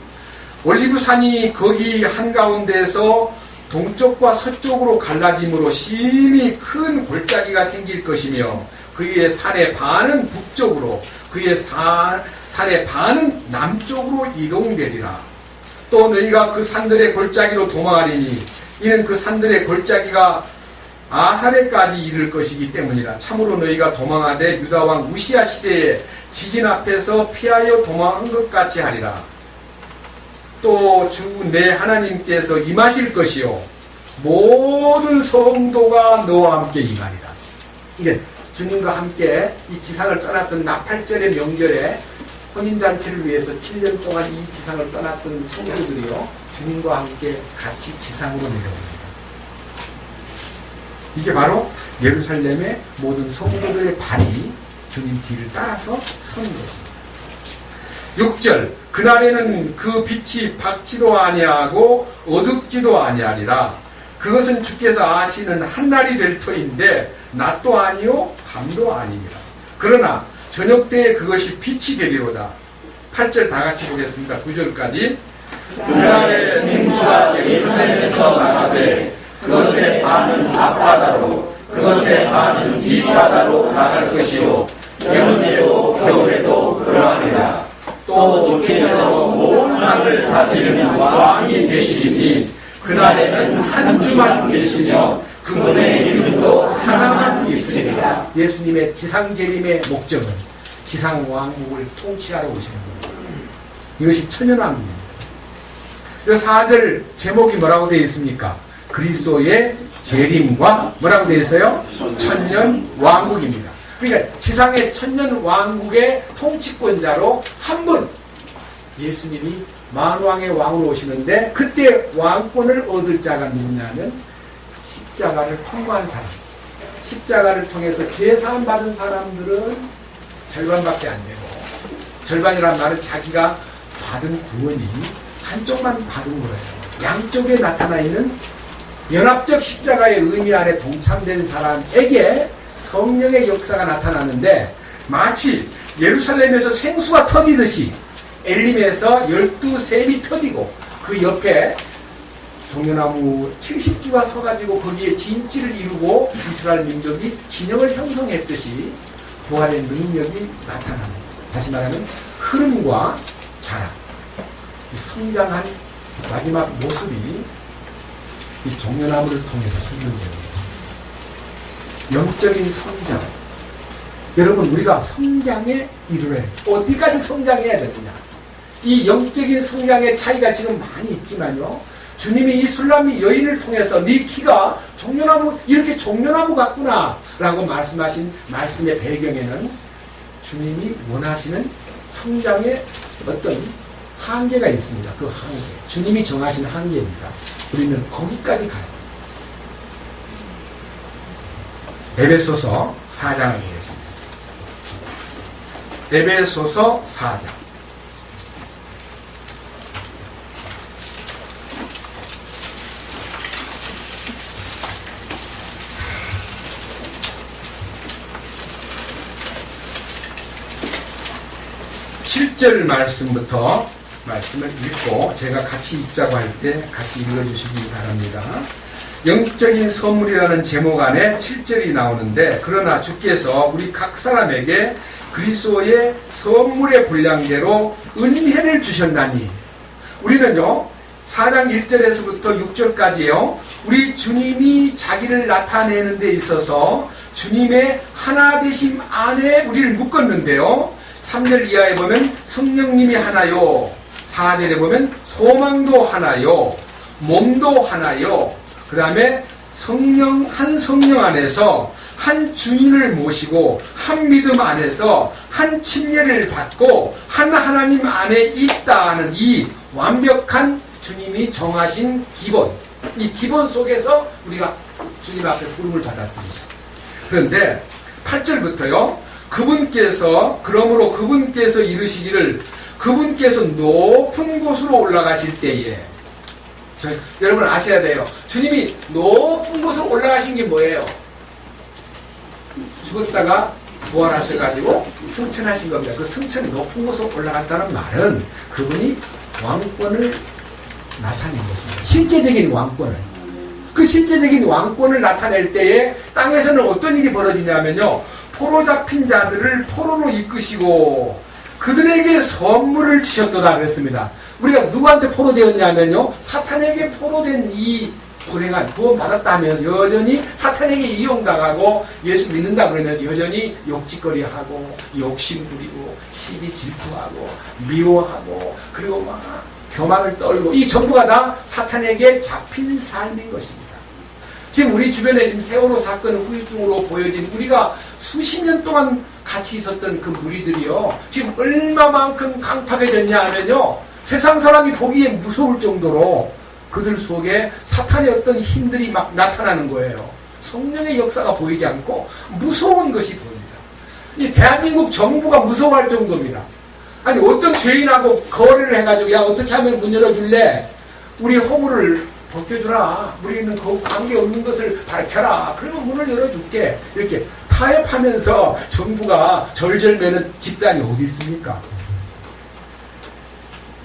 올리브산이 거기 한가운데에서 동쪽과 서쪽으로 갈라짐으로 심히 큰 골짜기가 생길 것이며 그의 산의 반은 북쪽으로 그의 산의 반은 남쪽으로 이동되리라. 또 너희가 그 산들의 골짜기로 도망하리니 이는 그 산들의 골짜기가 아사레까지 이를 것이기 때문이라. 참으로 너희가 도망하되 유다왕 우시야 시대에 지진 앞에서 피하여 도망한 것 같이 하리라. 또 주 내 하나님께서 임하실 것이요 모든 성도가 너와 함께 임하리라. 이게 주님과 함께 이 지상을 떠났던 나팔절의 명절에 혼인잔치를 위해서 7년 동안 이 지상을 떠났던 성도들이요 주님과 함께 같이 지상으로 내려옵니다. 이게 바로 예루살렘의 모든 성도들의 발이 주님 뒤를 따라서 서는 것입니다. 6절 그날에는 그 빛이 밝지도 아니하고 어둡지도 아니하리라. 그것은 주께서 아시는 한날이 될 터인데 낮도 아니요 밤도 아니니라. 그러나 저녁 때에 그것이 빛이 되리로다. 8절 다 같이 보겠습니다. 9절까지. 그날에 생수가 예루살렘에서 나가되 그것의 반은 앞바다로 그것의 반은 뒷바다로 나갈 것이요 여름에도 겨울에도 그러하리라. 또 주께서 온 땅을 다스리는 왕이 되시리니 그날에는 한 주만 계시며 그분의 이름도 하나만 있으리라. 예수님의 지상 재림의 목적은 지상 왕국을 통치하러 오시는 겁니다. 이것이 천년왕국입니다. 4절 제목이 뭐라고 되어 있습니까? 그리스도의 재림과 뭐라고 되어 있어요? 천년왕국입니다. 그러니까 지상의 천년왕국의 통치권자로 한 분 예수님이 만왕의 왕으로 오시는데 그때 왕권을 얻을 자가 누구냐면 십자가를 통과한 사람. 십자가를 통해서 죄사함 받은 사람들은 절반밖에 안 되고 절반이란 말은 자기가 받은 구원이 한쪽만 받은 거예요. 양쪽에 나타나 있는 연합적 십자가의 의미 안에 동참된 사람에게 성령의 역사가 나타나는데 마치 예루살렘에서 생수가 터지듯이 엘림에서 12샘이 터지고 그 옆에 종려나무 70주가 서가지고 거기에 진지를 이루고 이스라엘 민족이 진영을 형성했듯이 부활의 능력이 나타나는, 다시 말하면 흐름과 자랑, 성장한 마지막 모습이 이 종려나무를 통해서 설명되는 것입니다. 영적인 성장. 여러분, 우리가 성장에 이르러야 해요. 어디까지 성장해야 되느냐? 이 영적인 성장의 차이가 지금 많이 있지만요, 주님이 이 술람이 여인을 통해서 네 키가 종려나무, 이렇게 종려나무 같구나 라고 말씀하신 말씀의 배경에는 주님이 원하시는 성장의 어떤 한계가 있습니다. 그 한계, 주님이 정하신 한계입니다. 우리는 거기까지 가요. 에베소서 4장을 보겠습니다. 에베소서 4장. (7절) 말씀부터 말씀을 읽고 제가 같이 읽자고 할 때 같이 읽어주시기 바랍니다. 영적인 선물이라는 제목 안에 7절이 나오는데, 그러나 주께서 우리 각 사람에게 그리스도의 선물의 분량대로 은혜를 주셨나니, 우리는요 4장 1절에서부터 6절까지요 우리 주님이 자기를 나타내는 데 있어서 주님의 하나 되심 안에 우리를 묶었는데요, 3절 이하에 보면 성령님이 하나요, 4절에 보면 소망도 하나요, 몸도 하나요, 그 다음에 한 성령 안에서 한 주인을 모시고 한 믿음 안에서 한 침례를 받고 한 하나님 안에 있다는 이 완벽한 주님이 정하신 기본, 이 기본 속에서 우리가 주님 앞에 부름을 받았습니다. 그런데 8절부터요 그러므로 그분께서 이르시기를 그분께서 높은 곳으로 올라가실 때에, 여러분 아셔야 돼요. 주님이 높은 곳으로 올라가신 게 뭐예요? 죽었다가 부활하셔가지고 승천하신 겁니다. 그 승천이 높은 곳으로 올라갔다는 말은 그분이 왕권을 나타낸 것입니다. 실제적인 왕권을. 그 실제적인 왕권을 나타낼 때에 땅에서는 어떤 일이 벌어지냐면요, 포로 잡힌 자들을 포로로 이끄시고 그들에게 선물을 주셨도다 그랬습니다. 우리가 누구한테 포로되었냐면요, 사탄에게 포로된 이 불행한 구원 받았다 하면서 여전히 사탄에게 이용당하고 예수 믿는다 그러면서 여전히 욕짓거리하고 욕심 부리고 시기 질투하고 미워하고 그리고 막 교만을 떨고 이 전부가 다 사탄에게 잡힌 삶인 것입니다. 지금 우리 주변에 지금 세월호 사건 후유증으로 보여진 우리가 수십 년 동안 같이 있었던 그 무리들이요 지금 얼마만큼 강팍해졌냐 하면요 세상 사람이 보기에 무서울 정도로 그들 속에 사탄의 어떤 힘들이 막 나타나는 거예요. 성령의 역사가 보이지 않고 무서운 것이 보입니다. 이 대한민국 정부가 무서워할 정도입니다. 아니 어떤 죄인하고 거래를 해가지고 야 어떻게 하면 문 열어줄래? 우리 허물을 벗겨주라. 우리는 그 관계없는 것을 밝혀라. 그러면 문을 열어줄게. 이렇게 타협하면서 정부가 절절매는 집단이 어디 있습니까?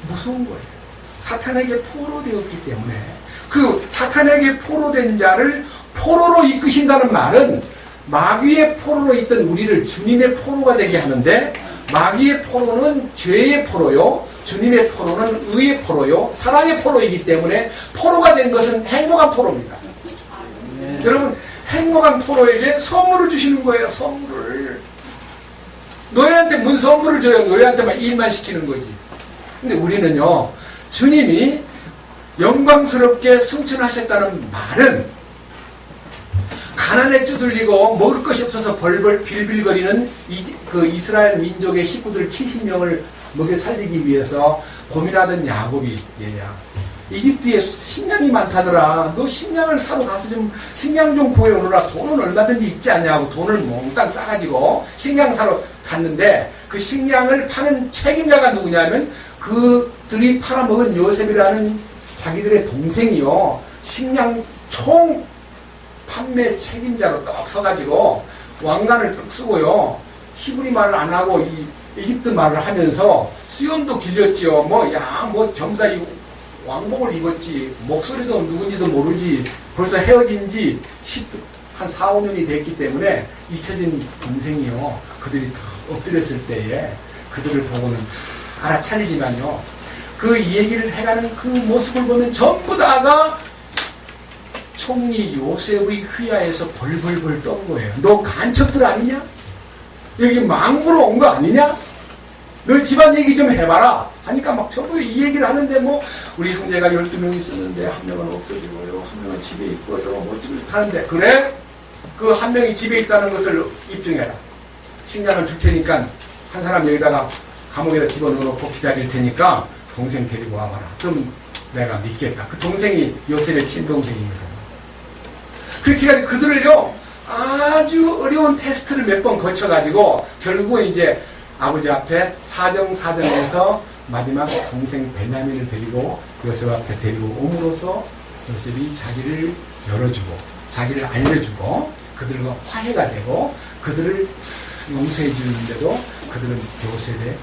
무서운 거예요. 사탄에게 포로되었기 때문에 그 사탄에게 포로된 자를 포로로 이끄신다는 말은 마귀의 포로로 있던 우리를 주님의 포로가 되게 하는데 마귀의 포로는 죄의 포로요 주님의 포로는 의의 포로요 사랑의 포로이기 때문에 포로가 된 것은 행복한 포로입니다. 여러분 행복한 포로에게 선물을 주시는 거예요. 선물을 너희한테 뭔 선물을 줘요? 너희한테만 일만 시키는 거지. 근데 우리는요 주님이 영광스럽게 승천하셨다는 말은 가난에 쭈들리고 먹을 것이 없어서 벌벌 빌빌거리는 그 이스라엘 민족의 식구들 70명을 먹여 살리기 위해서 고민하던 야곱이 얘야 이집트에 식량이 많다더라. 너 식량을 사러 가서 좀 식량 좀 구해오느라 돈은 얼마든지 있지 않냐고 돈을 몽땅 싸가지고 식량 사러 갔는데 그 식량을 파는 책임자가 누구냐면 그들이 팔아먹은 요셉이라는 자기들의 동생이요 식량 총 판매 책임자로 떡 서가지고 왕관을 떡 쓰고요 히브리 말을 안 하고 이 이집트 말을 하면서 수염도 길렸지요. 뭐 전부 다 이 왕복을 입었지. 목소리도 누군지도 모르지. 벌써 헤어진 지 한 4, 5년이 됐기 때문에 잊혀진 동생이요. 그들이 다 엎드렸을 때에 그들을 보고는 알아차리지만요. 그 얘기를 해가는 그 모습을 보면 전부 다가 총리 요셉의 휘하에서 벌벌벌 떤 거예요. 너 간첩들 아니냐? 여기 망부로 온 거 아니냐? 너 집안 얘기 좀 해봐라. 하니까 막 전부 이 얘기를 하는데 우리 형제가 12명 있었는데 한 명은 없어지고요. 한 명은 집에 있고요. 뭐 하는데 그래? 그 한 명이 집에 있다는 것을 입증해라. 식량을 줄 테니까 한 사람 여기다가 감옥에다 집어넣어놓고 기다릴 테니까 동생 데리고 와봐라. 그럼 내가 믿겠다. 그 동생이 요셉의 친동생입니다. 그렇게 해가지고 그들을요 아주 어려운 테스트를 몇 번 거쳐가지고 결국은 이제 아버지 앞에 사정사정해서 마지막 동생 베냐민을 데리고 요셉 앞에 데리고 옴으로써 요셉이 자기를 열어주고 자기를 알려주고 그들과 화해가 되고 그들을 용서해 주는데도 그들은 요셉의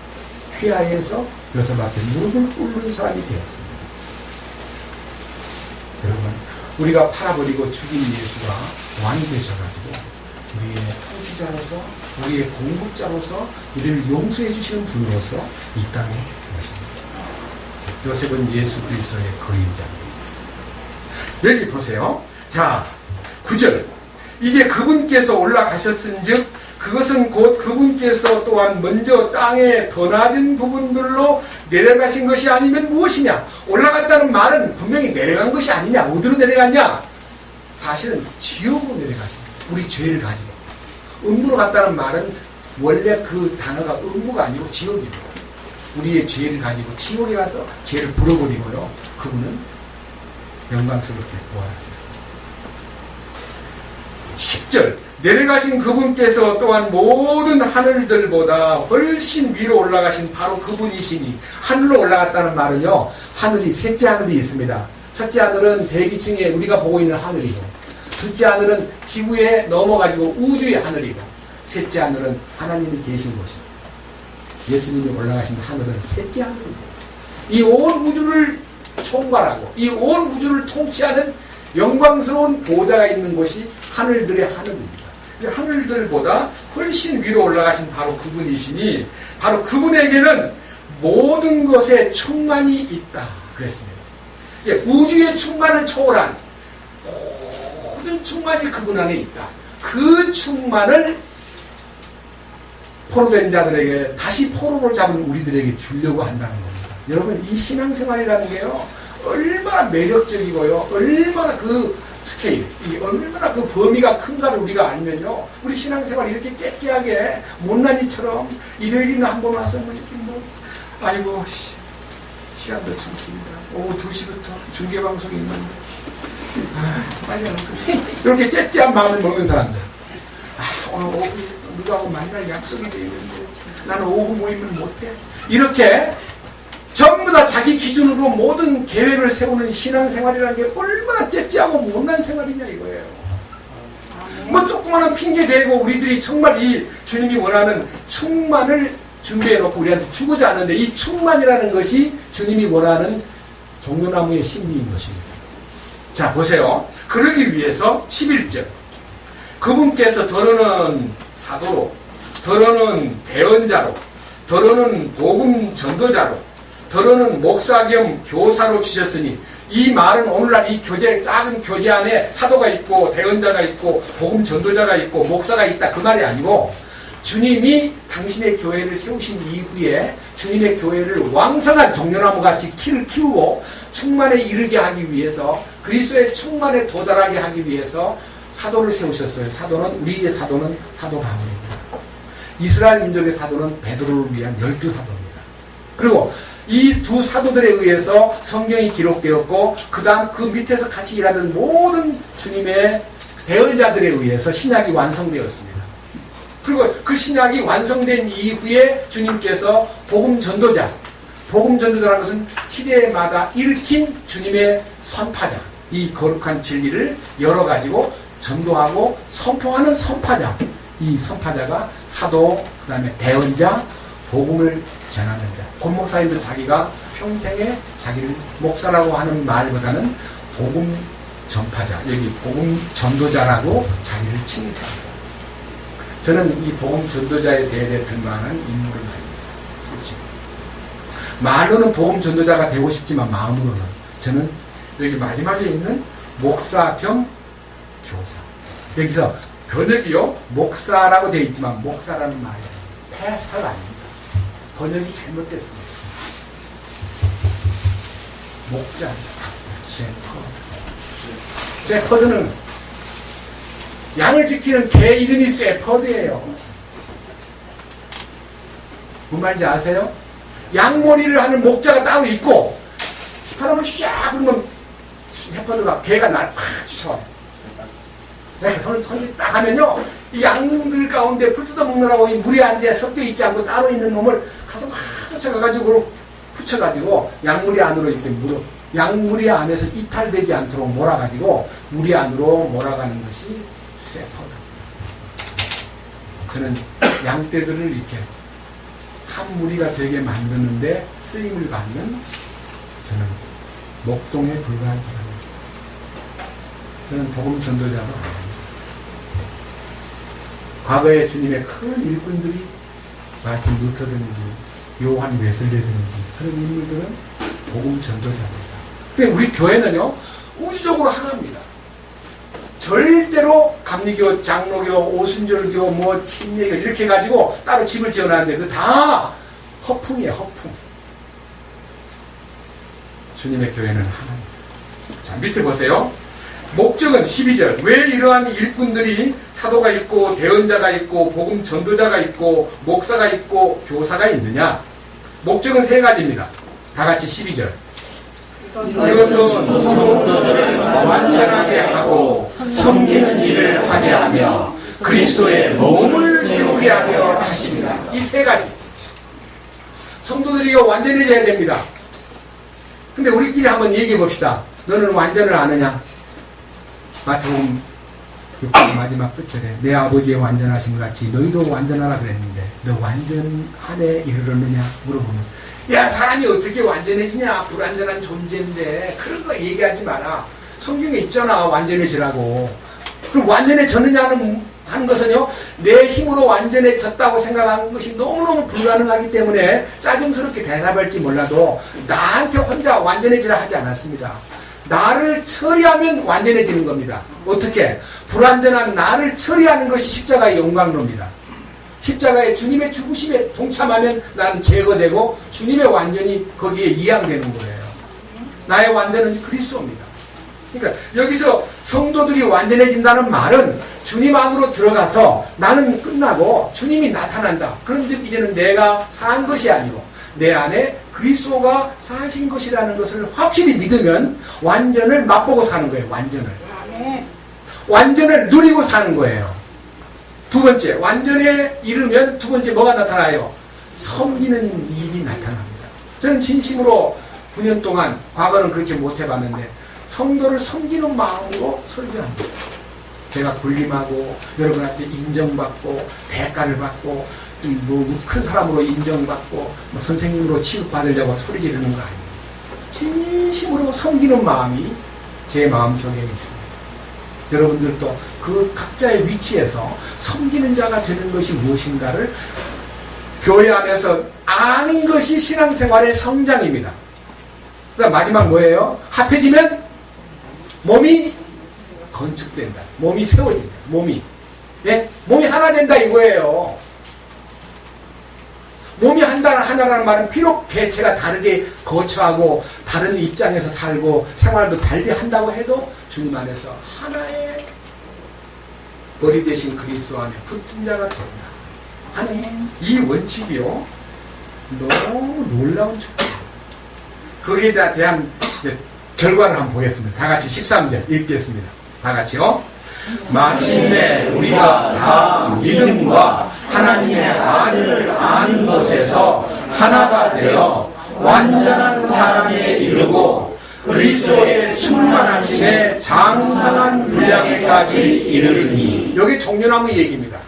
휘하에서 요셉 앞에 무릎을 꿇는 사람이 되었습니다. 여러분 우리가 팔아버리고 죽인 예수가 왕이 되셔가지고 우리의 통치자로서 우리의 공급자로서 우리를 용서해 주시는 분으로서 이 땅에 오십니다. 요셉은 예수 그리스도의 그림자입니다. 여기 보세요. 자 9절 이제 그분께서 올라가셨은즉 그것은 곧 그분께서 또한 먼저 땅의 더 낮은 부분들로 내려가신 것이 아니면 무엇이냐? 올라갔다는 말은 분명히 내려간 것이 아니냐? 어디로 내려갔냐? 사실은 지옥으로 내려갔습니다. 우리 죄를 가지고. 음부로 갔다는 말은 원래 그 단어가 음부가 아니고 지옥입니다. 우리의 죄를 가지고 지옥에 가서 죄를 불어버리고요. 그분은 영광스럽게 부활하셨습니다. 10절 내려가신 그분께서 또한 모든 하늘들보다 훨씬 위로 올라가신 바로 그분이시니 하늘로 올라갔다는 말은요 하늘이 셋째 하늘이 있습니다. 첫째 하늘은 대기층에 우리가 보고 있는 하늘이고 둘째 하늘은 지구에 넘어가지고 우주의 하늘이고 셋째 하늘은 하나님이 계신 곳입니다. 예수님이 올라가신 하늘은 셋째 하늘입니다. 이 온 우주를 총괄하고 이 온 우주를 통치하는 영광스러운 보좌가 있는 곳이 하늘들의 하늘입니다. 하늘들보다 훨씬 위로 올라가신 바로 그분이시니 바로 그분에게는 모든 것에 충만이 있다 그랬습니다. 우주의 충만을 초월한 모든 충만이 그분 안에 있다. 그 충만을 포로된 자들에게 다시 포로로 잡은 우리들에게 주려고 한다는 겁니다. 여러분, 이 신앙생활이라는 게요, 얼마나 매력적이고요, 얼마나 그 스케일, 얼마나 그 범위가 큰가를 우리가 알면요, 우리 신앙생활이 이렇게 째째하게 못난이처럼 일요일이나 한 번 와서 뭐 이렇게 뭐, 아이고, 시간도 참 길다. 오후 2시부터 중계방송이 있는데, 빨리 안 끝내. 이렇게 째째한 마음을 먹는 사람들. 오늘 오후 누구하고 만날 약속이 돼 있는데, 나는 오후 모임을 못해. 이렇게 전부 다 자기 기준으로 모든 계획을 세우는 신앙생활이라는 게 얼마나 째째하고 못난 생활이냐 이거예요. 뭐 조그마한 핑계 대고 우리들이 정말 이 주님이 원하는 충만을 준비해놓고 우리한테 주고자 하는데, 이 충만이라는 것이 주님이 원하는 종려나무의 신비인 것입니다. 자, 보세요. 그러기 위해서 11절, 그분께서 더러는 사도로, 더러는 대언자로, 더러는 복음 전도자로, 더러는 목사 겸 교사로 주셨으니, 이 말은 오늘날 이 교재, 작은 교재 안에 사도가 있고 대언자가 있고 복음 전도자가 있고 목사가 있다, 그 말이 아니고, 주님이 당신의 교회를 세우신 이후에 주님의 교회를 왕성한 종려나무 같이 키우고 충만에 이르게 하기 위해서, 그리스도의 충만에 도달하게 하기 위해서 사도를 세우셨어요. 사도는, 우리의 사도는 사도 바울입니다. 이스라엘 민족의 사도는 베드로를 위한 12사도입니다. 그리고 이 두 사도들에 의해서 성경이 기록되었고, 그 다음 그 밑에서 같이 일하던 모든 주님의 대언자들에 의해서 신약이 완성되었습니다. 그리고 그 신약이 완성된 이후에 주님께서 복음 전도자라는 것은 시대마다 일으킨 주님의 선파자, 이 거룩한 진리를 열어가지고 전도하고 선포하는 선파자, 이 선파자가 사도, 그 다음에 대언자, 복음을 전하는 자. 권목사님도 자기가 평생에 자기를 목사라고 하는 말보다는 복음 전파자, 여기 복음 전도자라고 자기를 칭했습니다. 저는 이 복음 전도자에 대해 들만한 인물을 말입니다. 솔직히. 말로는 복음 전도자가 되고 싶지만 마음으로는 저는 여기 마지막에 있는 목사 겸 교사. 여기서 번역이요, 목사라고 되어 있지만 목사라는 말이 패스터가 아닙니다. 번역이 잘못됐습니다. 목자, 셰퍼드는 양을 지키는 개 이름이 셰퍼드예요. 무슨 말인지 아세요? 양머리를 하는 목자가 따로 있고, 바람을 쫙 불면 셰퍼드가, 개가 날 팍 쫓아와요. 손짓 딱 하면요, 이 양들 가운데 풀 뜯어먹느라고 이 물이 안 돼 섞여 있지 않고 따로 있는 놈을 가서 막 쫓아가가지고 붙여가지고 양무리 안으로 이렇게 양무리 안에서 이탈되지 않도록 몰아가지고 무리 안으로 몰아가는 것이 셰퍼드. 저는 양떼들을 이렇게 한 무리가 되게 만드는데 쓰임을 받는, 저는 목동에 불과한 사람입니다. 저는 복음 전도자가 아닙니다. 과거에 주님의 큰 일꾼들이 마틴 루터든지 요한 웨슬레든지 그런 인물들은 복음 전도자입니다. 근데 우리 교회는요, 우주적으로 하나입니다. 절대로 감리교, 장로교, 오순절교, 뭐 침례교 이렇게 해가지고 따로 집을 지어놨는데 그 다 허풍이에요, 허풍. 주님의 교회는 하나입니다. 자, 밑에 보세요. 목적은 12절. 왜 이러한 일꾼들이 사도가 있고 대언자가 있고 복음 전도자가 있고 목사가 있고 교사가 있느냐? 목적은 세 가지입니다. 다 같이 12절. 이것은 성도들을 완전하게 하고 섬기는 일을 하게 하며 그리스도의 몸을 세우게 하려 하십니다. 이 세 가지. 성도들이 완전해져야 됩니다. 근데 우리끼리 한번 얘기해 봅시다. 너는 완전을 아느냐? 마태복음 6장 마지막 끝절에 내 아버지의 완전하심 같이 너희도 완전하라 그랬는데 너 완전함에 이르렀느냐 물어보면, 야, 사람이 어떻게 완전해지냐, 불완전한 존재인데 그런 거 얘기하지 마라. 성경에 있잖아, 완전해지라고. 그럼 완전해졌느냐 하는 것은요, 내 힘으로 완전해졌다고 생각하는 것이 너무너무 불가능하기 때문에 짜증스럽게 대답할지 몰라도 나한테 혼자 완전해지라 하지 않았습니다. 나를 처리하면 완전해지는 겁니다. 어떻게? 불완전한 나를 처리하는 것이 십자가의 영광로입니다. 십자가의 주님의 죽으심에 동참하면 나는 제거되고 주님의 완전히 거기에 이양되는 거예요. 나의 완전은 그리스도입니다. 그러니까 여기서 성도들이 완전해진다는 말은 주님 안으로 들어가서 나는 끝나고 주님이 나타난다. 그런즉 이제는 내가 산 것이 아니고 내 안에 그리스도가 사신 것이라는 것을 확실히 믿으면 완전을 맛보고 사는 거예요. 완전을 누리고 사는 거예요. 두 번째, 완전에 이르면 두 번째 뭐가 나타나요? 섬기는 일이 나타납니다. 저는 진심으로 9년 동안 과거는 그렇게 못 해봤는데 성도를 섬기는 마음으로 설교합니다. 제가 군림하고 여러분한테 인정받고 대가를 받고 큰 사람으로 인정받고 선생님으로 취급받으려고 소리 지르는 거 아니에요. 진심으로 섬기는 마음이 제 마음속에 있습니다. 여러분들도 그 각자의 위치에서 섬기는 자가 되는 것이 무엇인가를 교회 안에서 아는 것이 신앙생활의 성장입니다. 그다음 마지막 뭐예요? 합해지면 몸이 건축된다. 몸이 세워진다. 몸이 하나 된다 이거예요. 몸이 하나라는 말은 비록 개체가 다르게 거처하고 다른 입장에서 살고 생활도 달리 한다고 해도 주님 안에서 하나의 머리 대신 그리스도 안에 붙은 자가 된다 하는 이 원칙이요. 너무 놀라운 축복입니다. 거기에 대한 결과를 한번 보겠습니다. 다 같이 13절 읽겠습니다. 다 같이요. 마침내 우리가 다 믿음과 하나님의 아들을 아는 것에서 하나가 되어 완전한 사람에 이르고 그리스도의 충만하심에 장성한 분량에까지 이르리니. 여기 종려나무 얘기입니다.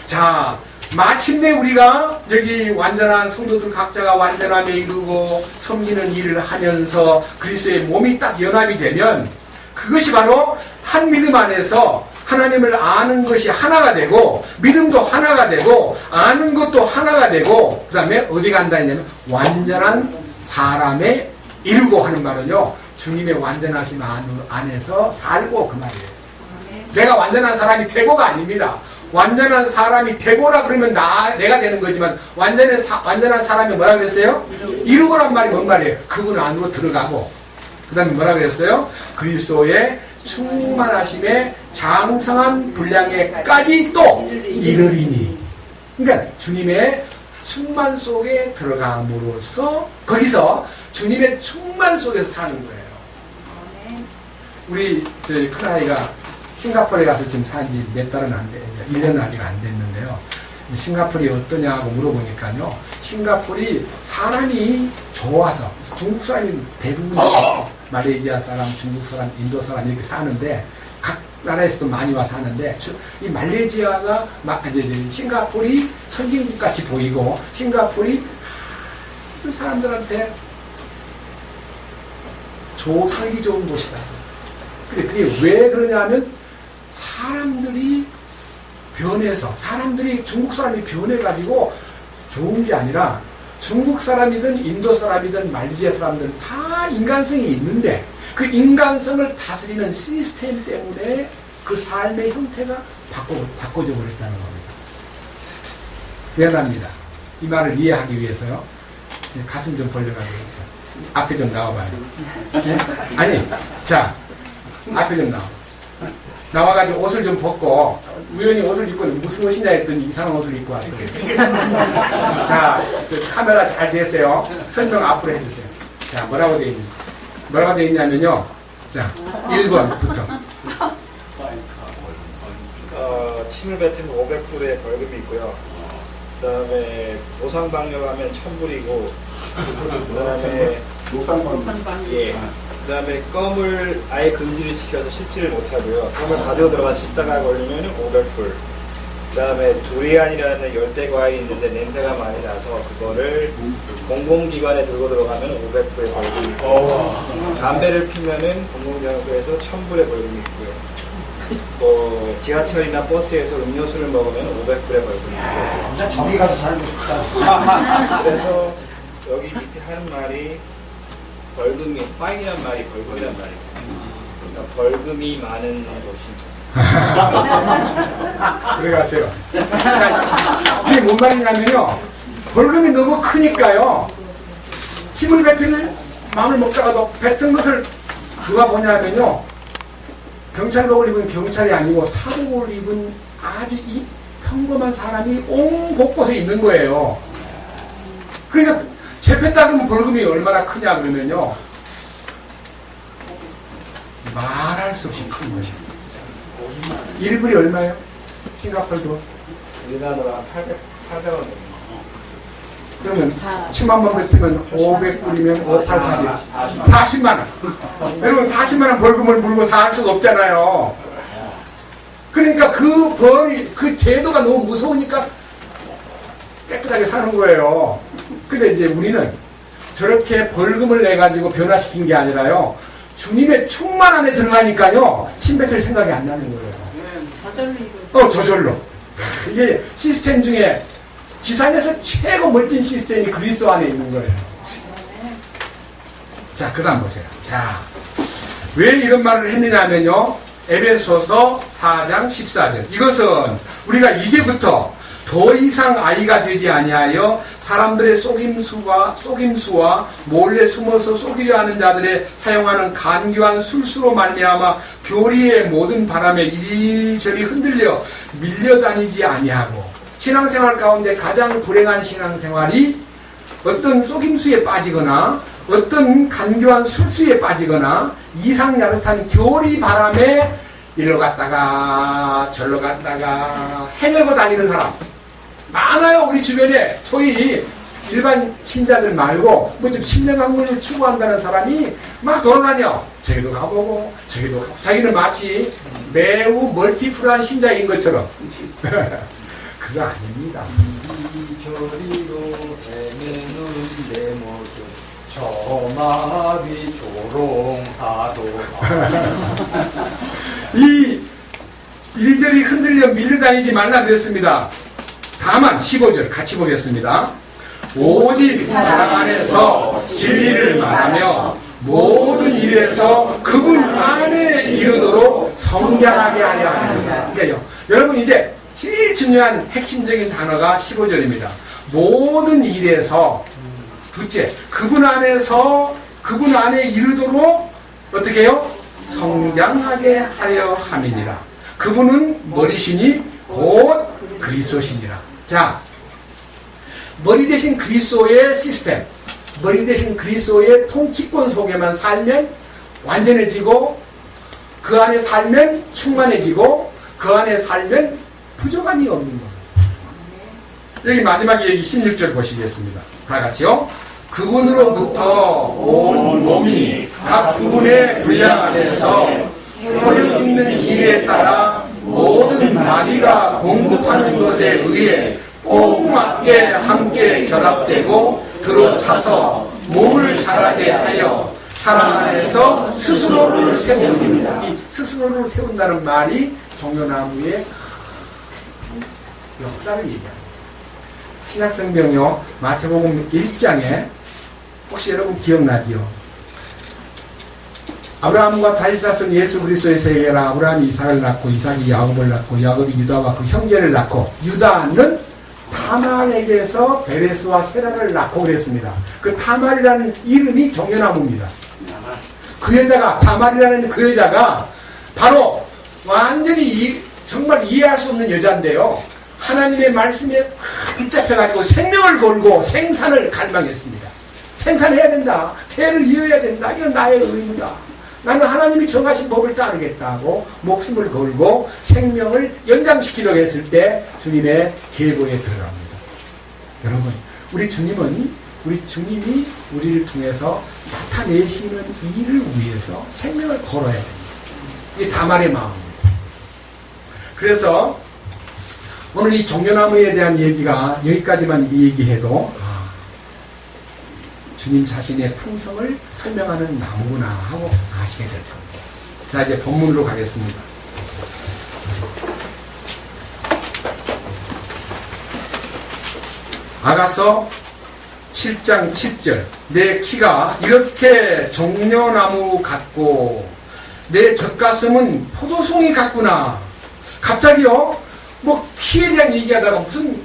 자, 마침내 우리가 여기 완전한 성도들 각자가 완전함에 이르고 섬기는 일을 하면서 그리스도의 몸이 딱 연합이 되면 그것이 바로 한 믿음 안에서 하나님을 아는 것이 하나가 되고 믿음도 하나가 되고 아는 것도 하나가 되고 그 다음에 어디 간다 했냐면 완전한 사람에 이르고 하는 말은요, 주님의 완전하심 안에서 살고 그 말이에요. 내가 완전한 사람이 되고가 아닙니다. 완전한 사람이 되고라 그러면 내가 되는 거지만 완전한 사람이 뭐라 그랬어요? 이루고란 말이 뭔 말이에요? 그분 안으로 들어가고 그 다음에 뭐라 그랬어요? 그리스도의 충만하심에 장성한 분량에까지 또 이르리니. 그러니까 주님의 충만 속에 들어감으로써 거기서 주님의 충만 속에서 사는 거예요. 우리 저희 큰아이가 싱가포르에 가서 지금 산지 몇 달은 안 돼, 1년은 아직 안 됐는데요. 싱가포르이 어떠냐고 물어보니까요, 싱가포르이 사람이 좋아서, 중국 사람이 대부분 말레이시아 사람, 중국 사람, 인도 사람 이렇게 사는데 각 나라에서도 많이 와 사는데 이 말레이시아가 싱가포르이 선진국 같이 보이고 싱가포르이 사람들한테 살기 좋은 곳이다. 근데 그게 왜 그러냐 하면 사람들이 변해서 중국 사람이 변해가지고 좋은 게 아니라 중국 사람이든 인도 사람이든 말레이시아 사람들은 다 인간성이 있는데 그 인간성을 다스리는 시스템 때문에 그 삶의 형태가 바꿔져 버렸다는 겁니다. 미안합니다. 이 말을 이해하기 위해서요. 가슴 좀 벌려가지고 앞에 좀 나와봐요. 네? 아니, 자, 앞에 좀 나와가지고 옷을 좀 벗고 우연히 옷을 입고 무슨 옷이냐 했더니 이상한 옷을 입고 왔어요. 자, 카메라 잘 되세요. 설명 앞으로 해주세요. 자, 뭐라고 되어 있냐면요. 자, 1번부터. 침을 뱉으면 500불의 벌금이 있고요. 그 다음에 노상방뇨하면 1000불이고, 그 다음에 예. 그 다음에 껌을 아예 금지를 시켜서 씹지를 못하고요. 껌을 가지고 들어가서 씹다가 걸리면 500불. 그 다음에 두리안이라는 열대과일이 있는데 냄새가 많이 나서 그거를 공공기관에 들고 들어가면 500불의 벌금이 있고요. 담배를 피면은 공공장소에서 1000불의 벌금이 있고요. 지하철이나 버스에서 음료수를 먹으면 500불의 벌금이 있고요. 진짜 저기 가서 살고 싶다. 그래서 여기 밑에 하는 말이 벌금이, 파인이란 말이 벌금이란 말이에요. 그러니까 벌금이 많은 곳입니다. 들어가세요. 이게 뭔 말이냐면요. 벌금이 너무 크니까요. 침을 뱉을 마음을 먹다가도 뱉은 것을 누가 보냐면요. 경찰복을 입은 경찰이 아니고 사복을 입은 아주 이 평범한 사람이 온 곳곳에 있는 거예요. 그러니까 재패다 그러면 벌금이 얼마나 크냐 그러면요. 말할 수 없이 큰 것입니다. 1불이 얼마예요? 싱가포르도? 우리나라로 한 800원 됩니다. 그러면 10만 번 뱉으면 500불이면 5, 8, 40. 40만 원. 여러분 40만 원 벌금을 물고 살 수가 없잖아요. 그러니까 그 벌이, 그 제도가 너무 무서우니까 깨끗하게 사는 거예요. 근데 이제 우리는 저렇게 벌금을 내가지고 변화시킨 게 아니라요. 주님의 충만 안에 들어가니까요. 침 뱉을 생각이 안 나는 거예요. 저절로 이거. 저절로. 이게 시스템 중에 지상에서 최고 멋진 시스템이 그리스도 안에 있는 거예요. 자, 그 다음 보세요. 자, 왜 이런 말을 했느냐면요. 에베소서 4장 14절. 이것은 우리가 이제부터 더 이상 아이가 되지 아니하여 사람들의 속임수와 몰래 숨어서 속이려 하는 자들의 사용하는 간교한 술수로 말미암아 교리의 모든 바람에 이리저리 흔들려 밀려다니지 아니하고, 신앙생활 가운데 가장 불행한 신앙생활이 어떤 속임수에 빠지거나 어떤 간교한 술수에 빠지거나 이상야릇한 교리 바람에 이리로 갔다가 절로 갔다가 헤매고 다니는 사람 많아요. 우리 주변에 소위 일반 신자들 말고 뭐 좀 신령학문을 추구한다는 사람이 막 돌아다녀. 저기도 가보고 저기도 가보고. 자기는 마치 매우 멀티플한 신자인 것처럼. 그거 아닙니다. 이저리로 헤매는 내 모습 저 마음이 조롱하도다. 이 이리저리 흔들려 밀려다니지 말라 그랬습니다. 다만 15절 같이 보겠습니다. 오직 사랑 안에서 진리를 말하며 모든 일에서 그분 안에 이르도록 성장하게 하려 합니다. 그러니까요. 여러분 이제 제일 중요한 핵심적인 단어가 15절입니다. 모든 일에서 둘째, 그분 안에서 그분 안에 이르도록 어떻게 해요? 성장하게 하려 함이니라. 그분은 머리시니 곧 그리스도시니라. 자, 머리 대신 그리스도의 시스템, 머리 대신 그리스도의 통치권 속에만 살면 완전해지고, 그 안에 살면 충만해지고, 그 안에 살면 부족함이 없는 거예요. 여기 마지막 얘기 16절 보시겠습니다. 다 같이요. 그분으로부터 온 몸이 각 그분의 분량 안에서 효력 있는 일에 따라 모든 마디가 공급하는 것에 의해 꼭 맞게 함께 결합되고 들어차서 몸을 자라게 하여 사랑 안에서 스스로를 세웁니다. 이 스스로를 세운다는 말이 종려나무의 역사를 얘기합니다. 신약성경요 마태복음 1장에 혹시 여러분 기억나지요? 아브라함과 다윗 자손 예수 그리스도의 세계라. 아브라함이 이삭을 낳고 이삭이 야곱을 낳고 야곱이 유다와 그 형제를 낳고 유다는 타말에게서 베레스와 세라를 낳고 그랬습니다. 그 타말이라는 이름이 종려나무입니다. 그 여자가 타말이라는 그 여자가 바로 완전히 정말 이해할 수 없는 여자인데요. 하나님의 말씀에 붙잡혀가지고 생명을 걸고 생산을 갈망했습니다. 생산해야 된다. 태를 이어야 된다. 이건 나의 의무다. 나는 하나님이 정하신 법을 따르겠다고 목숨을 걸고 생명을 연장시키려고 했을 때 주님의 계보에 들어갑니다. 여러분, 우리 주님이 우리를 통해서 나타내시는 일을 위해서 생명을 걸어야 됩니다. 이게 다말의 마음입니다. 그래서 오늘 이 종려나무에 대한 얘기가 여기까지만 얘기해도 주님 자신의 풍성을 설명하는 나무구나 하고 아시게 될 겁니다. 자, 이제 본문으로 가겠습니다. 아가서 7장 7절 내 키가 이렇게 종려나무 같고 내 젖가슴은 포도송이 같구나. 갑자기요 뭐 키에 대한 얘기하다가 무슨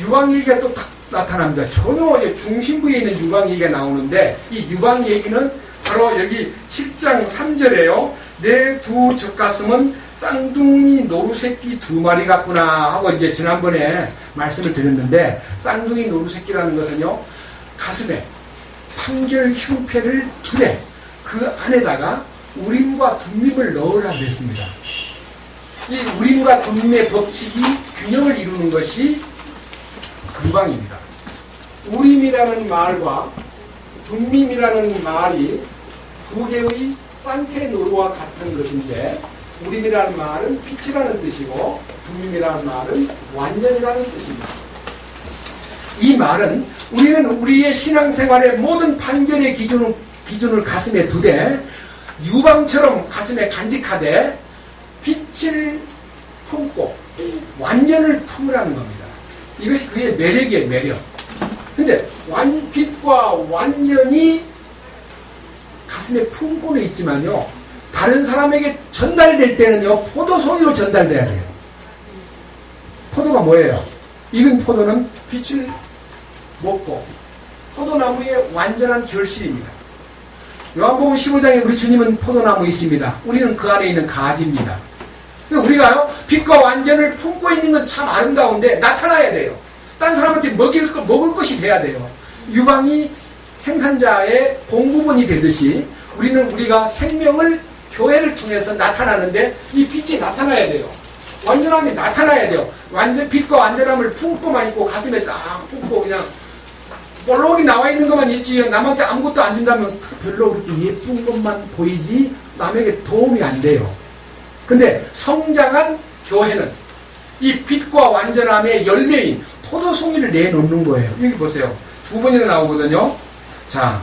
유방 얘기가 또 딱 나타납니다. 전혀 중심부에 있는 유방 얘기가 나오는데 이 유방 얘기는 바로 여기 7장 3절에요. 내 두 젖가슴은 쌍둥이 노루새끼 2마리 같구나 하고 이제 지난번에 말씀을 드렸는데, 쌍둥이 노루새끼라는 것은요 가슴에 판결 형패를 2대 그 안에다가 우림과 둠밈을 넣으라고 했습니다. 이 우림과 둠밈의 법칙이 균형을 이루는 것이 유방입니다. 우림이라는 말과 둠밈이라는 말이 두 개의 산테노루와 같은 것인데, 우림이라는 말은 빛이라는 뜻이고 둠밈이라는 말은 완전이라는 뜻입니다. 이 말은 우리는 우리의 신앙생활의 모든 판결의 기준을 가슴에 두되 유방처럼 가슴에 간직하되 빛을 품고 완전을 품으라는 겁니다. 이것이 그의 매력이에요, 매력. 근데 빛과 완전이 가슴에 품고는 있지만요, 다른 사람에게 전달될 때는요 포도송이로 전달돼야 돼요. 포도가 뭐예요? 익은 포도는 빛을 먹고 포도나무의 완전한 결실입니다. 요한복음 15장에 우리 주님은 포도나무이십니다. 우리는 그 안에 있는 가지입니다. 우리가요 빛과 완전을 품고 있는 건 참 아름다운데 나타나야 돼요. 딴 사람한테 먹을 것이 돼야 돼요. 유방이 생산자의 공부분이 되듯이 우리는 우리가 생명을 교회를 통해서 나타나는데 이 빛이 나타나야 돼요. 완전함이 나타나야 돼요. 완전 빛과 완전함을 품고만 있고 가슴에 딱 품고 그냥 볼록이 나와 있는 것만 있지 남한테 아무것도 안 준다면 별로 그렇게 예쁜 것만 보이지 남에게 도움이 안 돼요. 근데 성장한 교회는 이 빛과 완전함의 열매인 포도송이를 내놓는 거예요. 여기 보세요. 2번이나 나오거든요. 자,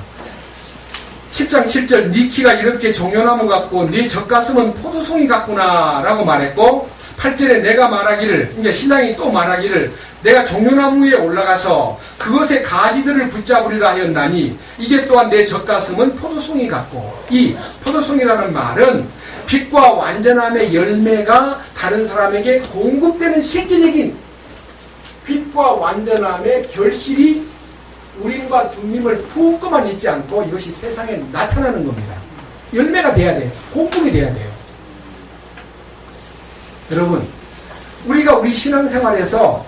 7장 7절 네 키가 이렇게 종려나무 같고 네 젖가슴은 포도송이 같구나 라고 말했고, 8절에 내가 말하기를, 그러니까 신랑이 또 말하기를 내가 종려나무 위에 올라가서 그것의 가지들을 붙잡으리라 하였나니 이제 또한 내 젖가슴은 포도송이 같고, 이 포도송이라는 말은 빛과 완전함의 열매가 다른 사람에게 공급되는 실질적인 빛과 완전함의 결실이 우림과 둠밈을 품고만 있지 않고 이것이 세상에 나타나는 겁니다. 열매가 돼야 돼요. 공급이 돼야 돼요. 여러분, 우리가 우리 신앙생활에서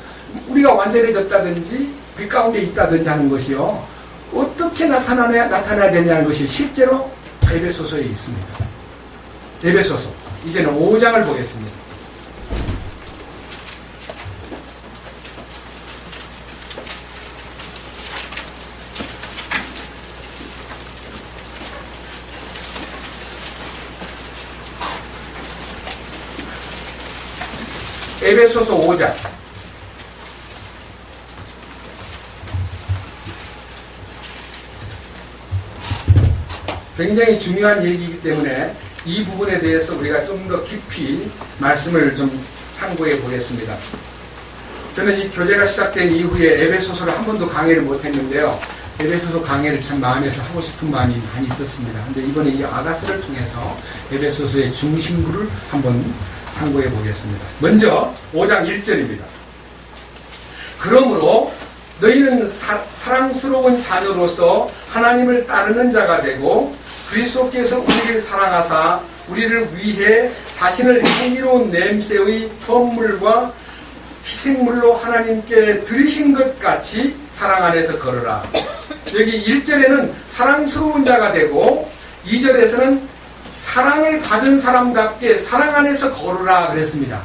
우리가 완전해졌다든지 빛 가운데 있다든지 하는 것이요 어떻게 나타나야 되냐는 것이 실제로 에베소서에 있습니다. 에베소서 이제는 5장을 보겠습니다. 에베소서 5장 굉장히 중요한 얘기이기 때문에 이 부분에 대해서 우리가 좀 더 깊이 말씀을 좀 참고해 보겠습니다. 저는 이 교제가 시작된 이후에 에베소서를 한 번도 강의를 못했는데요. 에베소서 강의를 참 마음에서 하고 싶은 마음이 많이 있었습니다. 근데 이번에 이 아가서를 통해서 에베소서의 중심부를 한번 참고해 보겠습니다. 먼저 5장 1절입니다. 그러므로 너희는 사랑스러운 자녀로서 하나님을 따르는 자가 되고 그리스도께서 우리를 사랑하사 우리를 위해 자신을 향기로운 냄새의 헌물과 희생물로 하나님께 드리신 것 같이 사랑 안에서 걸으라. 여기 1절에는 사랑스러운 자가 되고 2절에서는 사랑을 받은 사람답게 사랑 안에서 걸으라 그랬습니다.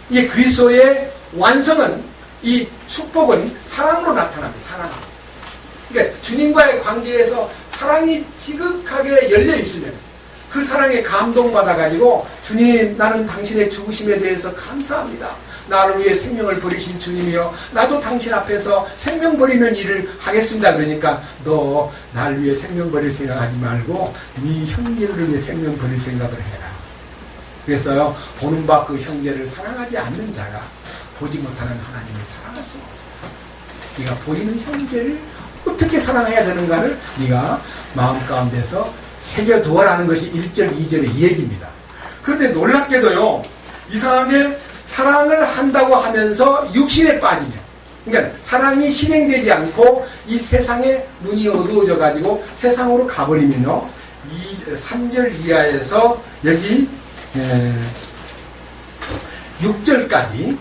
이 그리스도의 완성은, 이 축복은 사랑으로 나타납니다. 사랑. 그러니까 주님과의 관계에서 사랑이 지극하게 열려 있으면 그 사랑에 감동받아가지고 주님, 나는 당신의 죽으심에 대해서 감사합니다. 나를 위해 생명을 버리신 주님이요, 나도 당신 앞에서 생명 버리는 일을 하겠습니다. 그러니까 너 나를 위해 생명 버릴 생각하지 말고 네 형제를 위해 생명 버릴 생각을 해라. 그래서요, 보는 바 그 형제를 사랑하지 않는 자가 보지 못하는 하나님을 사랑할 수 없다. 네가 보이는 형제를 어떻게 사랑해야 되는가를 네가 마음 가운데서 새겨두어라는 것이 1절, 2절의 이 얘기입니다. 그런데 놀랍게도요, 이상하게 사랑을 한다고 하면서 육신에 빠지면, 그러니까 사랑이 실행되지 않고 이 세상에 눈이 어두워져 가지고 세상으로 가버리면요, 3절 이하에서 여기 6절까지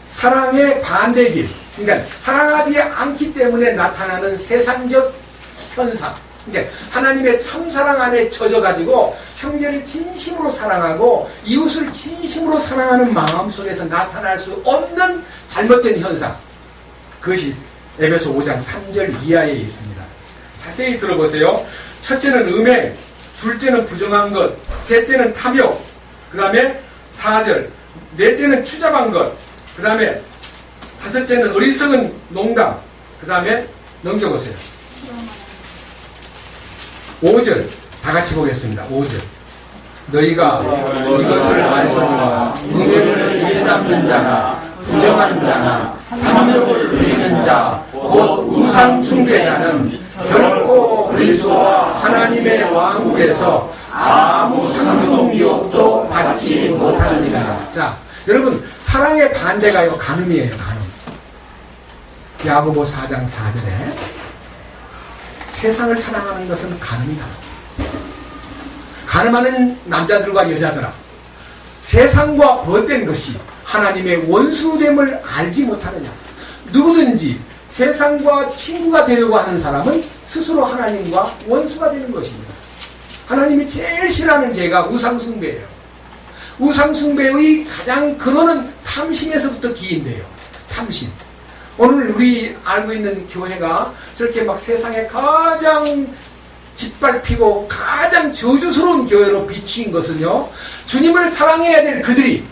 사랑의 반대길, 그러니까 사랑하지 않기 때문에 나타나는 세상적 현상, 이제 하나님의 참사랑 안에 젖어가지고 형제를 진심으로 사랑하고 이웃을 진심으로 사랑하는 마음 속에서 나타날 수 없는 잘못된 현상, 그것이 에베소 5장 3절 이하에 있습니다. 자세히 들어보세요. 첫째는 음해, 둘째는 부정한 것, 셋째는 탐욕, 그 다음에 4절, 넷째는 추잡한 것, 그 다음에 다섯째는 어리석은 농담, 그 다음에 넘겨보세요. 5절 다 같이 보겠습니다. 5절, 너희가 이것을 알거니와 은혜를 일삼는 자나 부정한 자나 탐욕을 부리는 자 곧 우상 숭배자는 결코 그리스도와 하나님의 왕국에서 아무 상속 유혹도 받지 못하느니라. 자, 여러분, 사랑의 반대가요, 간음이에요. 간음. 야고보 4장 4절에 세상을 사랑하는 것은 간음이다. 간음하는 남자들과 여자들아, 세상과 벗된 것이 하나님의 원수됨을 알지 못하느냐. 누구든지 세상과 친구가 되려고 하는 사람은 스스로 하나님과 원수가 되는 것입니다. 하나님이 제일 싫어하는 죄가 우상숭배예요. 우상숭배의 가장 근원은 탐심에서부터 기인돼요. 탐심. 오늘 우리 알고 있는 교회가 저렇게 막 세상에 가장 짓밟히고 가장 저주스러운 교회로 비추인 것은요, 주님을 사랑해야 될 그들이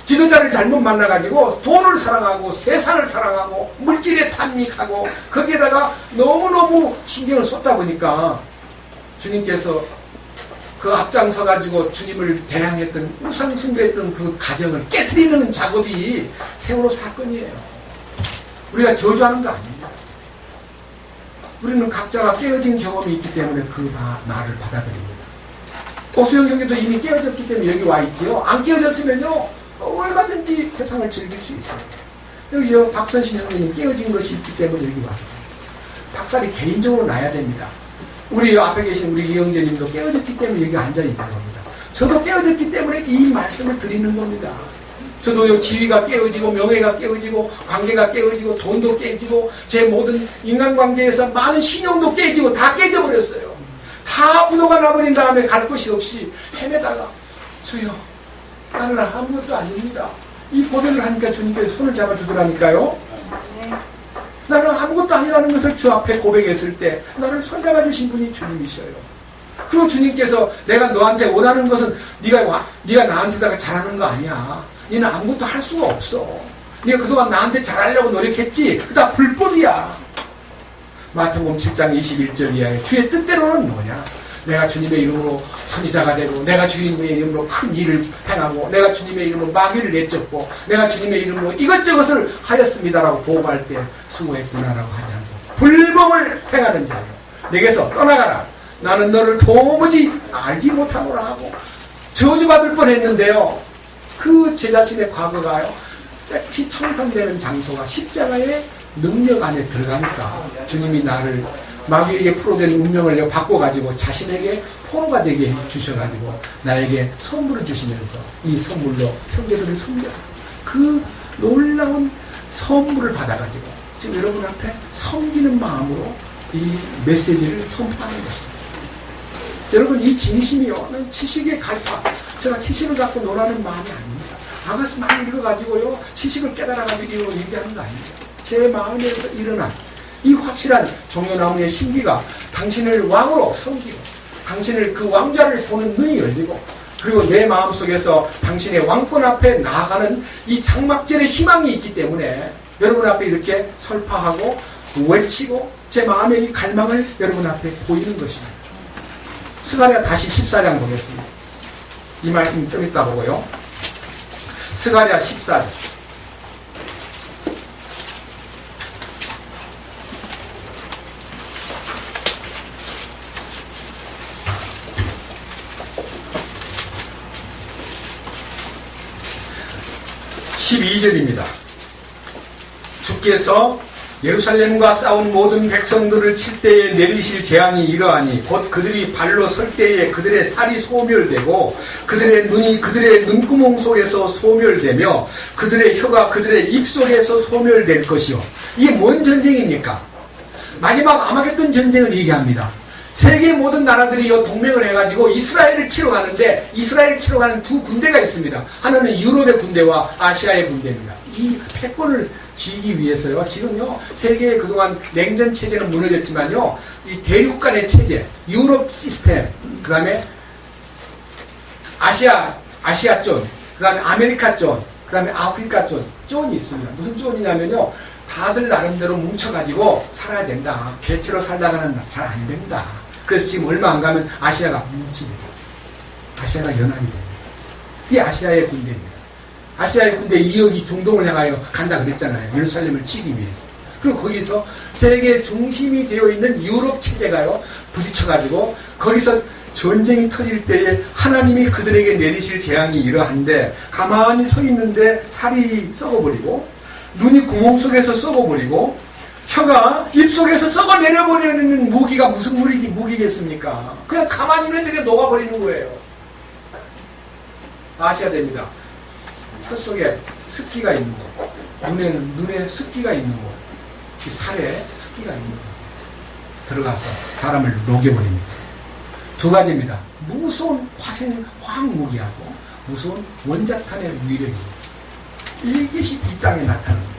지도자를 잘못 만나가지고 돈을 사랑하고 세상을 사랑하고 물질에 탐닉하고 거기에다가 너무너무 신경을 쏟다 보니까 주님께서 그 앞장서가지고 주님을 대항했던 우상숭배했던 그 가정을 깨트리는 작업이 세월호 사건이에요. 우리가 저주하는 거 아닙니다. 우리는 각자가 깨어진 경험이 있기 때문에 그 말을 받아들입니다. 오수영 형제도 이미 깨어졌기 때문에 여기 와 있지요. 안 깨어졌으면요, 얼마든지 세상을 즐길 수 있어요. 여기 저 박선신 형제님 깨어진 것이 있기 때문에 여기 왔어요. 박살이 개인적으로 나야 됩니다. 우리 앞에 계신 우리 이 형제님도 깨어졌기 때문에 여기 앉아있는 겁니다. 저도 깨어졌기 때문에 이 말씀을 드리는 겁니다. 저도요, 지위가 깨어지고 명예가 깨어지고 관계가 깨어지고 돈도 깨지고 제 모든 인간관계에서 많은 신용도 깨지고 다 깨져버렸어요. 다 부도가 나버린 다음에 갈 곳이 없이 헤매다가 주여, 나는 아무것도 아닙니다. 이 고백을 하니까 주님께서 손을 잡아주더라니까요. 나는 아무것도 아니라는 것을 주 앞에 고백했을 때 나를 손잡아주신 분이 주님이셔요. 그리고 주님께서 내가 너한테 원하는 것은 네가 나한테다가 잘하는 거 아니야. 너는 아무것도 할 수가 없어. 네가 그동안 나한테 잘하려고 노력했지. 그거 다 불법이야. 마태복음 7장 21절 이하에 주의 뜻대로는 뭐냐? 내가 주님의 이름으로 선지자가 되고, 내가 주님의 이름으로 큰 일을 행하고, 내가 주님의 이름으로 마귀를 내쫓고, 내가 주님의 이름으로 이것저것을 하였습니다라고 보고할 때 수고했구나라고 하지 않고 불법을 행하는 자요, 내게서 떠나가라. 나는 너를 도무지 알지 못하노라 하고 저주받을 뻔했는데요, 그 제 자신의 과거가요, 피 청산되는 장소가 십자가의 능력 안에 들어가니까 주님이 나를 마귀에게 포로된 운명을 바꿔가지고 자신에게 포로가 되게 해주셔가지고 나에게 선물을 주시면서 이 선물로 형제들을 섬겨, 그 놀라운 선물을 받아가지고 지금 여러분 앞에 섬기는 마음으로 이 메시지를 선포하는 것입니다. 여러분, 이 진심이요, 지식의 갈파, 제가 지식을 갖고 놀라는 마음이 아닙니다. 그것을 많이 읽어가지고요, 지식을 깨달아가지고 얘기하는 거 아닙니다. 제 마음에서 일어난 이 확실한 종려나무의 신비가 당신을 왕으로 섬기고, 당신을 그 왕자를 보는 눈이 열리고, 그리고 내 마음속에서 당신의 왕권 앞에 나아가는 이 장막전의 희망이 있기 때문에 여러분 앞에 이렇게 설파하고 외치고 제 마음의 이 갈망을 여러분 앞에 보이는 것입니다. 스가랴 다시 14장 보겠습니다. 이 말씀 좀 이따 보고요. 스가랴 14장. 12절입니다. 주께서 예루살렘과 싸운 모든 백성들을 칠 때에 내리실 재앙이 이러하니 곧 그들이 발로 설 때에 그들의 살이 소멸되고 그들의 눈이 그들의 눈구멍 속에서 소멸되며 그들의 혀가 그들의 입 속에서 소멸될 것이요. 이게 뭔 전쟁입니까? 마지막 아마겟돈 전쟁을 얘기합니다. 세계 모든 나라들이 동맹을 해가지고 이스라엘을 치러 가는데 이스라엘을 치러 가는 두 군대가 있습니다. 하나는 유럽의 군대와 아시아의 군대입니다. 이 패권을 쥐기 위해서요. 지금요 세계의 그동안 냉전 체제는 무너졌지만요 이 대륙 간의 체제, 유럽 시스템, 그 다음에 아시아 존, 그 다음에 아메리카 존, 그 다음에 아프리카 존이 있습니다. 무슨 존이냐면요 다들 나름대로 뭉쳐가지고 살아야 된다. 개체로 살다가는 잘 안 됩니다. 그래서 지금 얼마 안 가면 아시아가 뭉칩니다. 아시아가 연합이 됩니다. 이게 아시아의 군대입니다. 아시아의 군대 2억이 중동을 향하여 간다 그랬잖아요. 예루살렘을 치기 위해서. 그리고 거기서 세계 중심이 되어 있는 유럽 체제가요 부딪혀가지고 거기서 전쟁이 터질 때에 하나님이 그들에게 내리실 재앙이 이러한데 가만히 서 있는데 살이 썩어버리고 눈이 구멍 속에서 썩어버리고 혀가 입속에서 썩어내려버리는 무기가 무슨 무기겠습니까? 그냥 가만히 있는데 그게 녹아버리는 거예요. 아셔야 됩니다. 혀 속에 습기가 있는 거, 눈에 습기가 있는 거, 살에 습기가 있는 거 들어가서 사람을 녹여버립니다. 두 가지입니다. 무서운 화학 무기하고 무서운 원자탄의 위력입니다. 이것이 이 땅에 나타납니다.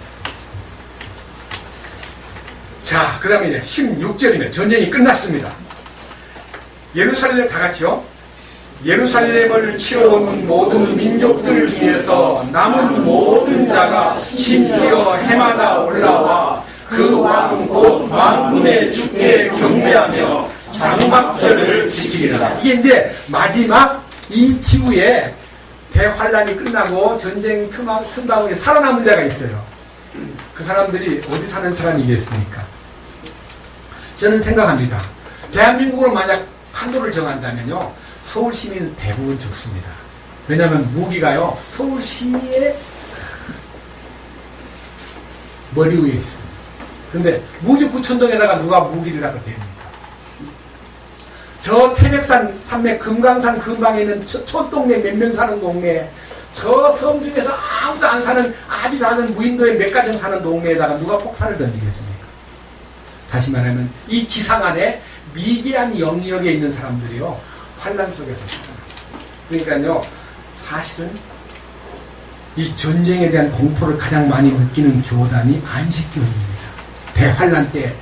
자, 그 다음에 이제 16절이면 전쟁이 끝났습니다. 예루살렘 다 같이요. 예루살렘을 치러온 모든 민족들 중에서 남은 모든 자가 심지어 해마다 올라와 그 왕 곧 왕군의 주께 경배하며 장막절을 지키리라. 이게 이제 마지막 이 지구에 대환란이 끝나고 전쟁 틈바구니에 살아남은 자가 있어요. 그 사람들이 어디 사는 사람이겠습니까? 저는 생각합니다. 대한민국으로 만약 판도를 정한다면요 서울 시민은 대부분 죽습니다. 왜냐하면 무기가요 서울시의 머리 위에 있습니다. 근데 무기 구천동에다가 누가 무기를 갖다 댑니까? 저 태백산 산맥 금강산 근방에 있는 촌동네 몇 명 사는 동네에 저 섬 중에서 아무도 안 사는 아주 작은 무인도에 몇 가정 사는 동네에다가 누가 폭탄을 던지겠습니까? 다시 말하면 이 지상 안에 미개한 영역에 있는 사람들이요 환란 속에서 살아남았어요. 그러니까요 사실은 이 전쟁에 대한 공포를 가장 많이 느끼는 교단이 안식교입니다. 대환란 때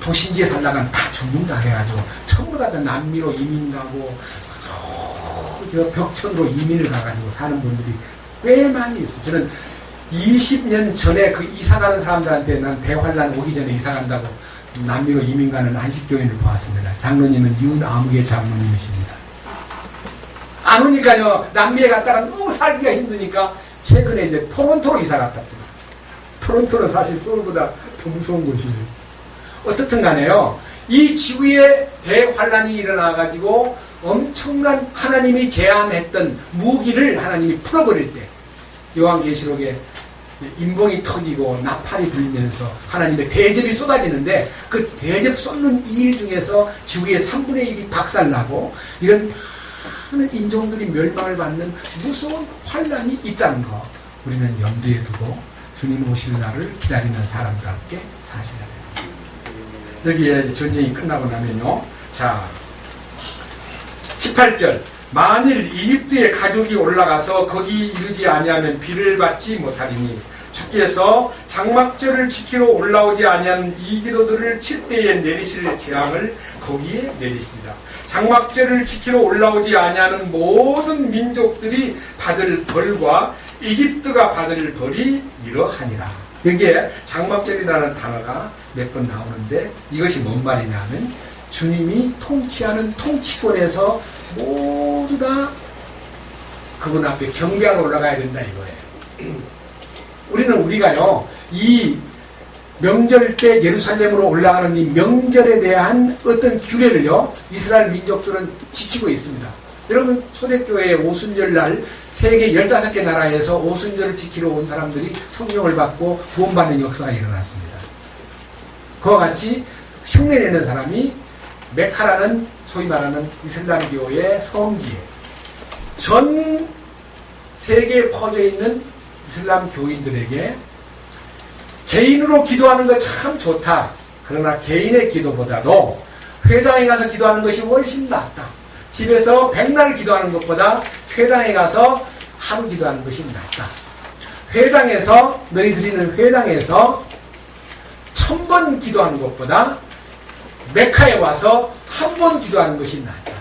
도심지에 살다가 다 죽는다 해가지고 전부 다 남미로 이민 가고 저 벽천으로 이민을 가가지고 사는 분들이 꽤 많이 있어요. 저는 20년 전에 그 이사가는 사람들한테 난 대환란 오기 전에 이사간다고 남미로 이민 가는 안식교인을 보았습니다. 장로님은 윤아무개 장로님이십니다. 안 오니까요 남미에 갔다가 너무 살기가 힘드니까 최근에 이제 토론토로 이사 갔답니다. 토론토는 사실 서울보다 더 무서운 곳이에요. 어떻든 간에요 이 지구에 대환란이 일어나가지고 엄청난 하나님이 제안했던 무기를 하나님이 풀어버릴 때 요한계시록에 인봉이 터지고 나팔이 불면서 하나님의 대접이 쏟아지는데 그 대접 쏟는 일 중에서 지구의 3분의 1이 박살나고 이런 많은 인종들이 멸망을 받는 무서운 환란이 있다는 거 우리는 염두에 두고 주님 오실 날을 기다리는 사람들 함께 사셔야 됩니다. 여기에 전쟁이 끝나고 나면요 자 18절 만일 이집트의 가족이 올라가서 거기 이르지 아니하면 비를 받지 못하리니 주께서 장막절을 지키러 올라오지 아니하는 이기도들을 칠 때에 내리실 재앙을 거기에 내리시리라. 장막절을 지키러 올라오지 아니하는 모든 민족들이 받을 벌과 이집트가 받을 벌이 이러하니라. 여기에 장막절이라는 단어가 몇 번 나오는데 이것이 뭔 말이냐면 주님이 통치하는 통치권에서 모두 다 그분 앞에 경배하러 올라가야 된다 이거예요. 우리가요 이 명절 때 예루살렘으로 올라가는 이 명절에 대한 어떤 규례를요 이스라엘 민족들은 지키고 있습니다. 여러분 초대교회 오순절날 세계 15개 나라에서 오순절을 지키러 온 사람들이 성령을 받고 구원받는 역사가 일어났습니다. 그와 같이 흉내내는 사람이 메카라는 소위 말하는 이슬람교의 성지에 전 세계에 퍼져 있는 이슬람 교인들에게 개인으로 기도하는 거 참 좋다. 그러나 개인의 기도보다도 회당에 가서 기도하는 것이 훨씬 낫다. 집에서 백날 기도하는 것보다 회당에 가서 하루 기도하는 것이 낫다. 회당에서 너희들이는 회당에서 1000번 기도하는 것보다 메카에 와서 한 번 기도하는 것이 낫다.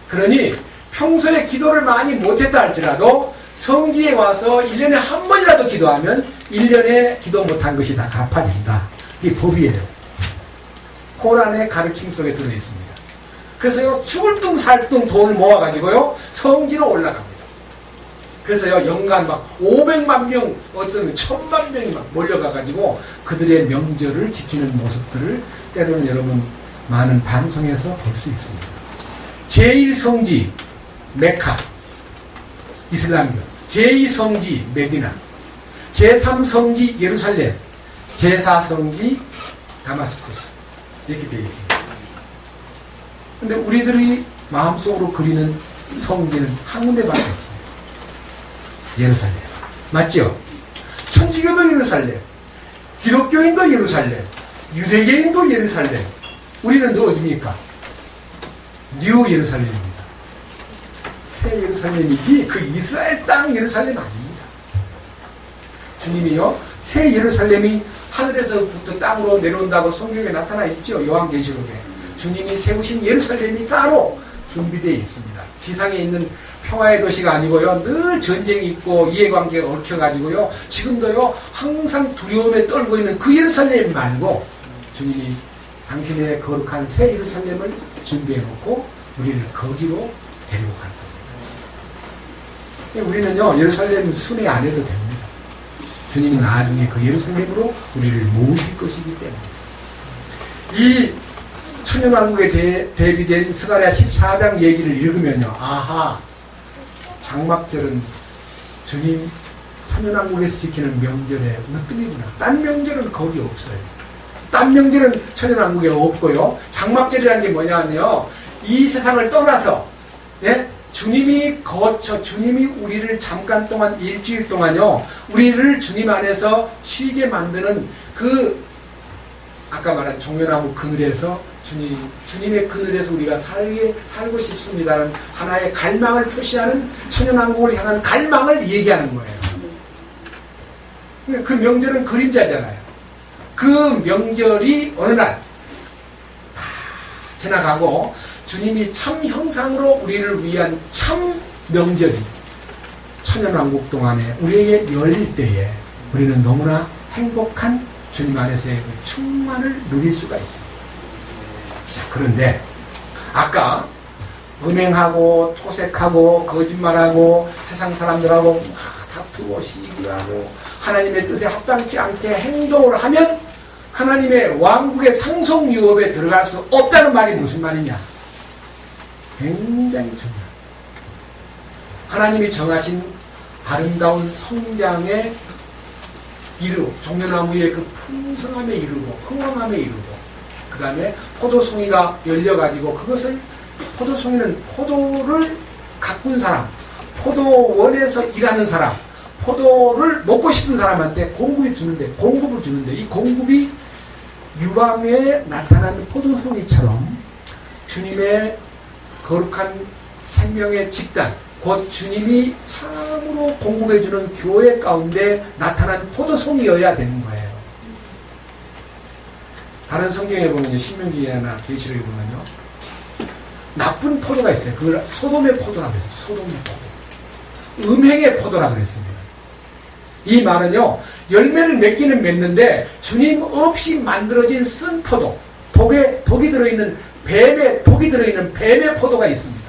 그러니 평소에 기도를 많이 못했다 할지라도 성지에 와서 1년에 한 번이라도 기도하면 1년에 기도 못한 것이 다 갚아진다. 이게 법이에요. 코란의 가르침 속에 들어있습니다. 그래서요, 죽을 둥 살 둥 돈을 모아가지고요, 성지로 올라갑니다. 그래서요, 연간 막 500만 명, 어떤 1000만 명이 막 몰려가가지고 그들의 명절을 지키는 모습들을 때로는 여러분 많은 방송에서 볼 수 있습니다. 제1성지 메카, 이슬람교, 제2성지 메디나, 제3성지 예루살렘, 제4성지 다마스쿠스 이렇게 되어 있습니다. 근데 우리들이 마음속으로 그리는 성지는 한 군데밖에 없어요. 예루살렘. 맞죠? 천주교도 예루살렘, 기독교인도 예루살렘, 유대교인도 예루살렘. 우리는 또 어디입니까? 뉴 예루살렘입니다. 새 예루살렘이지 그 이스라엘 땅 예루살렘 아닙니다. 주님이요, 새 예루살렘이 하늘에서부터 땅으로 내려온다고 성경에 나타나 있죠. 요한계시록에. 주님이 세우신 예루살렘이 따로 준비되어 있습니다. 지상에 있는 평화의 도시가 아니고요, 늘 전쟁이 있고 이해관계가 얽혀가지고요, 지금도요 항상 두려움에 떨고 있는 그 예루살렘 말고 주님이 당신의 거룩한 새 예루살렘을 준비해놓고 우리를 거기로 데리고 갈 겁니다. 우리는요 예루살렘 순회 안 해도 됩니다. 주님은 나중에 그 예루살렘으로 우리를 모으실 것이기 때문에. 이 천년왕국에 대비된 스가랴 14장 얘기를 읽으면요, 아하, 장막절은 주님 천년왕국에서 지키는 명절의 으뜸이구나. 딴 명절은 거기 없어요. 딴 명절은 천년왕국에 없고요, 장막절이라는 게 뭐냐면요, 이 세상을 떠나서, 예? 주님이 우리를 잠깐 동안, 일주일 동안요, 우리를 주님 안에서 쉬게 만드는 그, 아까 말한 종려나무 그늘에서 주님의 그늘에서 우리가 살고 싶습니다는 하나의 갈망을 표시하는 천년왕국을 향한 갈망을 얘기하는 거예요. 그 명절은 그림자잖아요. 그 명절이 어느 날 다 지나가고 주님이 참 형상으로 우리를 위한 참 명절이 천년왕국 동안에 우리에게 열릴 때에 우리는 너무나 행복한 주님 안에서의 그 충만을 누릴 수가 있습니다. 자, 그런데 아까 음행하고 토색하고 거짓말하고 세상 사람들하고 다투고 시기하고 하나님의 뜻에 합당치 않게 행동을 하면 하나님의 왕국의 상속 유업에 들어갈 수 없다는 말이 무슨 말이냐? 굉장히 중요합니다. 하나님이 정하신 아름다운 성장에 이르고 종려나무의 그 풍성함에 이르고 흥황함에 이르고 그 다음에 포도송이가 열려가지고 그것을, 포도송이는 포도를 가꾼 사람, 포도원에서 일하는 사람, 포도를 먹고 싶은 사람한테 공급을 주는데 이 공급이 유방에 나타난 포도송이처럼 주님의 거룩한 생명의 집단, 곧 주님이 참으로 공급해주는 교회 가운데 나타난 포도송이여야 되는 거예요. 다른 성경에 보면요, 신명기나 계시록에 보면요, 나쁜 포도가 있어요. 그걸 소돔의 포도라고 그랬어요. 소돔의 포도. 음행의 포도라고 그랬습니다. 이 말은요, 열매를 맺기는 맺는데 주님 없이 만들어진 쓴 포도, 독이 들어있는 독이 들어있는 뱀의 포도가 있습니다.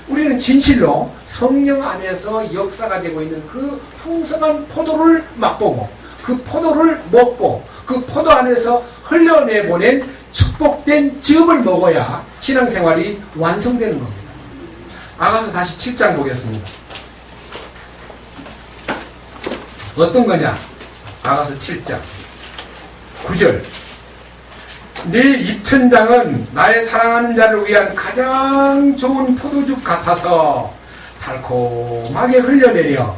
우리는 진실로 성령 안에서 역사가 되고 있는 그 풍성한 포도를 맛보고 그 포도를 먹고 그 포도 안에서 흘려내보낸 축복된 즙을 먹어야 신앙생활이 완성되는 겁니다. 아가서 다시 7장 보겠습니다. 어떤 거냐? 아가서 7장 9절. 네 입천장은 나의 사랑하는 자를 위한 가장 좋은 포도죽 같아서 달콤하게 흘려내려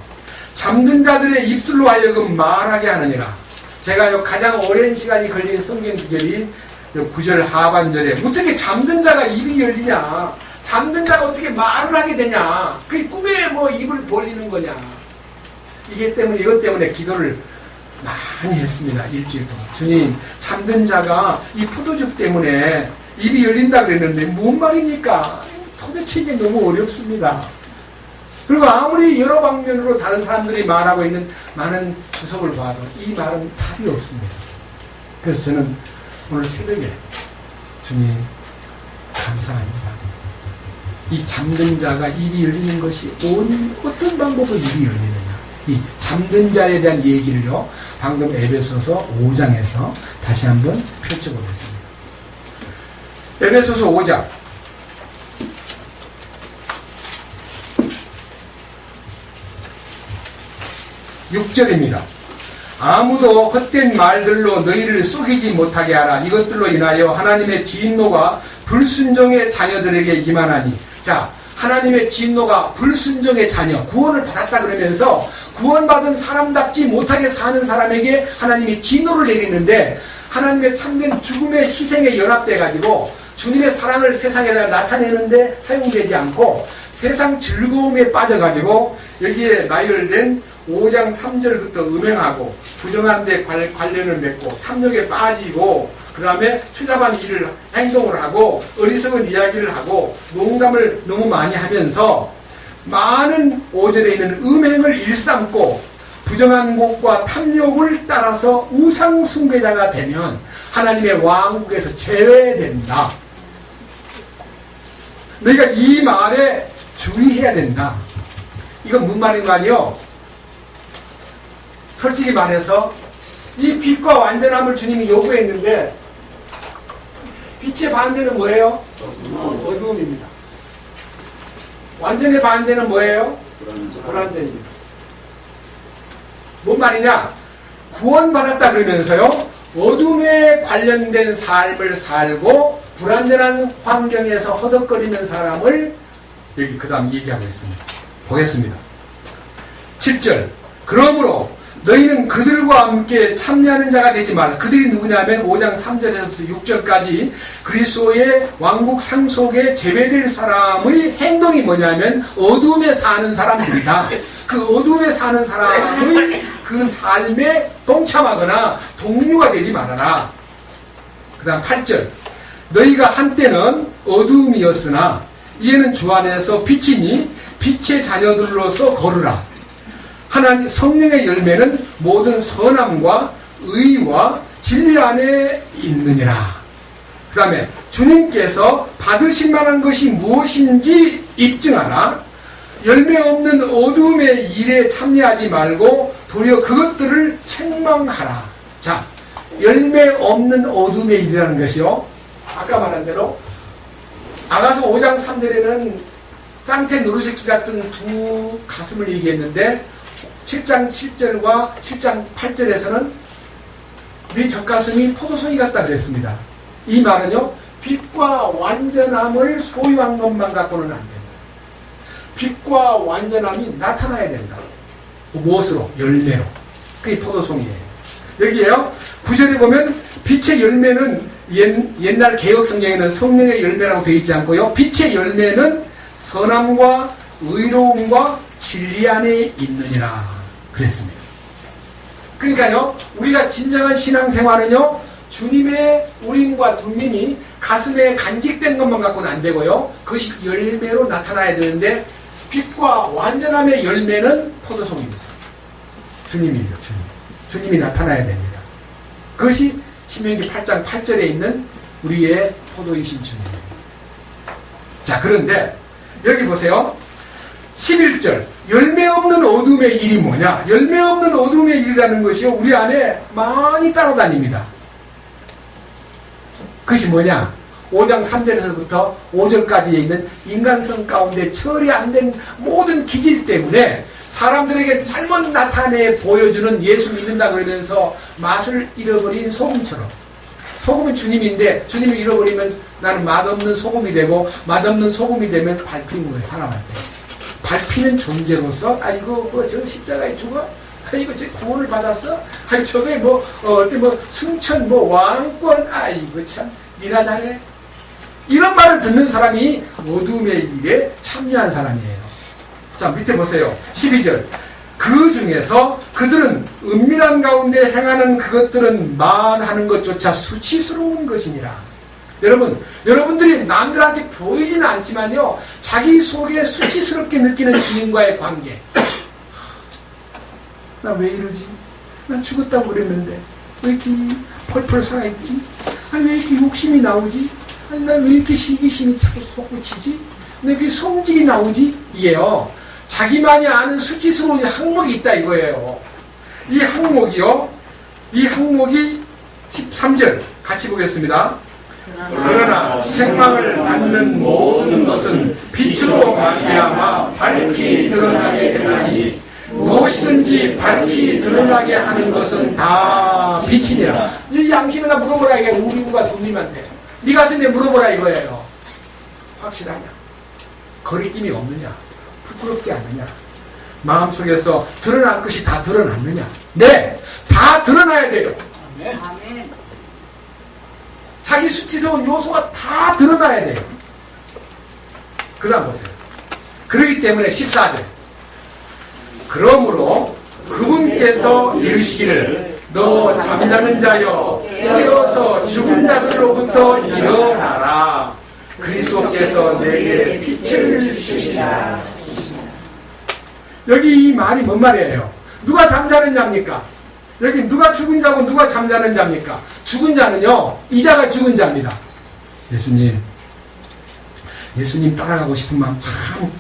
잠든 자들의 입술로 하여금 말하게 하느니라. 제가 가장 오랜 시간이 걸린 성경 구절이 9절 하반절에 어떻게 잠든 자가 입이 열리냐, 잠든 자가 어떻게 말을 하게 되냐, 그게 꿈에 뭐 입을 벌리는 거냐. 이것 때문에 기도를 많이 했습니다. 일주일 동안. 주님, 잠든 자가 이 포도죽 때문에 입이 열린다 그랬는데 뭔 말입니까? 도대체 이게 너무 어렵습니다. 그리고 아무리 여러 방면으로 다른 사람들이 말하고 있는 많은 주석을 봐도 이 말은 답이 없습니다. 그래서 저는 오늘 새벽에 주님 감사합니다. 이 잠든 자가 입이 열리는 것이 어떤 방법으로 입이 열리느냐, 이 잠든 자에 대한 얘기를요 방금 에베소서 5장에서 다시 한번 펼쳐보겠습니다. 에베소서 5장 6절입니다. 아무도 헛된 말들로 너희를 속이지 못하게 하라. 이것들로 인하여 하나님의 진노가 불순종의 자녀들에게 임하나니. 자, 하나님의 진노가 불순종의 자녀, 구원을 받았다 그러면서 구원받은 사람답지 못하게 사는 사람에게 하나님이 진노를 내리는데, 하나님의 참된 죽음의 희생에 연합돼 가지고 주님의 사랑을 세상에다 나타내는데 사용되지 않고 세상 즐거움에 빠져가지고 여기에 나열된 5장 3절부터 음행하고 부정한 데 관련을 맺고 탐욕에 빠지고 그 다음에 추잡한 행동을 하고 어리석은 이야기를 하고 농담을 너무 많이 하면서 많은 5절에 있는 음행을 일삼고 부정한 것과 탐욕을 따라서 우상 숭배자가 되면 하나님의 왕국에서 제외된다. 너희가 이 말에 주의해야 된다. 이건 무슨 말인가요? 솔직히 말해서 이 빛과 완전함을 주님이 요구했는데 빛의 반대는 뭐예요? 어두움입니다. 완전의 반대는 뭐예요? 불완전입니다. 뭔 말이냐? 구원받았다 그러면서요 어둠에 관련된 삶을 살고 불완전한 환경에서 허덕거리는 사람을 여기 그 다음 얘기하고 있습니다. 보겠습니다. 7절. 그러므로 너희는 그들과 함께 참여하는 자가 되지 말라. 그들이 누구냐면 5장 3절에서부터 6절까지 그리스도의 왕국 상속에 제외될 사람의 행동이 뭐냐면 어둠에 사는 사람들이다. 그 어둠에 사는 사람의 그 삶에 동참하거나 동료가 되지 말아라. 그 다음 8절. 너희가 한때는 어둠이었으나 이제는 주 안에서 빛이니 빛의 자녀들로서 걸으라. 하나님 성령의 열매는 모든 선함과 의와 진리 안에 있느니라. 그 다음에 주님께서 받으실 만한 것이 무엇인지 입증하라. 열매 없는 어둠의 일에 참여하지 말고 도리어 그것들을 책망하라. 자, 열매 없는 어둠의 일이라는 것이요, 아까 말한 대로 아가서 5장 3절에는 쌍태 노루새끼 같은 두 가슴을 얘기했는데 7장 7절과 7장 8절에서는 네 젖가슴이 포도송이 같다 그랬습니다. 이 말은요, 빛과 완전함을 소유한 것만 갖고는 안 된다. 빛과 완전함이 나타나야 된다. 무엇으로? 열매로. 그게 포도송이에요. 여기에요 9절에 보면 빛의 열매는 옛날 개혁 성경에는 성령의 열매라고 되어 있지 않고요, 빛의 열매는 선함과 의로움과 진리 안에 있느니라 그랬습니다. 그러니까요, 우리가 진정한 신앙생활은요, 주님의 우린과 둠민이 가슴에 간직된 것만 갖고는 안 되고요, 그것이 열매로 나타나야 되는데 빛과 완전함의 열매는 포도송입니다. 주님이요, 주님이 나타나야 됩니다. 그것이 신명기 8장 8절에 있는 우리의 포도이신 주님입니다. 자, 그런데 여기 보세요. 11절. 열매 없는 어둠의 일이 뭐냐? 열매 없는 어둠의 일이라는 것이요, 우리 안에 많이 따라다닙니다. 그것이 뭐냐? 5장 3절에서부터 5절까지에 있는 인간성 가운데 처리 안 된 모든 기질 때문에 사람들에게 잘못 나타내 보여주는 예수 믿는다 그러면서 맛을 잃어버린 소금처럼, 소금은 주님인데 주님을 잃어버리면 나는 맛없는 소금이 되고, 맛없는 소금이 되면 밟히는 거예요. 사람한테 밟히는 존재로서 아이고 뭐 저 십자가에 죽어? 아이고 저 구원을 받았어? 아이 저게 뭐 어때 뭐 승천 뭐 왕권? 아이고 참 니나 잘해. 이런 말을 듣는 사람이 어둠의 일에 참여한 사람이에요. 자, 밑에 보세요. 12절. 그 중에서 그들은 은밀한 가운데 행하는 그것들은 말하는 것조차 수치스러운 것이니라. 여러분들이 남들한테 보이지는 않지만요, 자기 속에 수치스럽게 느끼는 주님과의 관계. 나 왜 이러지? 나 죽었다고 그랬는데 왜 이렇게 펄펄 살아있지? 아니 왜 이렇게 욕심이 나오지? 아니 난 왜 이렇게 시기심이 자꾸 솟구치지? 왜 이렇게 성질이 나오지? 이게요, 자기만이 아는 수치스러운 항목이 있다 이거예요. 이 항목이 13절 같이 보겠습니다. 그러나 책망을 받는 모든 것은 빛으로 말미암아 밝히 드러나게 되나니 무엇이든지 밝히 드러나게 하는 것은 다 빛이니라. 이 양심에다 물어보라 이게 우리 부가 두님한테. 네 가슴에 물어보라 이거예요. 확실하냐? 거리낌이 없느냐? 부끄럽지 않느냐? 마음속에서 드러날 것이 다 드러났느냐? 네! 다 드러나야 돼요. 아멘. 자기 수치스러운 요소가 다 드러나야 돼요. 그 다음 보세요. 그렇기 때문에 14절. 그러므로 그분께서 이르시기를 너 잠자는 자여 깨어서 죽은 자들로부터 일어나라. 그리스도께서 내게 빛을 주시라. 여기 이 말이 뭔 말이에요? 누가 잠자는 자입니까? 여기 누가 죽은 자고 누가 잠자는 자입니까? 죽은 자는요, 이자가 죽은 자입니다. 예수님 따라가고 싶은 마음 참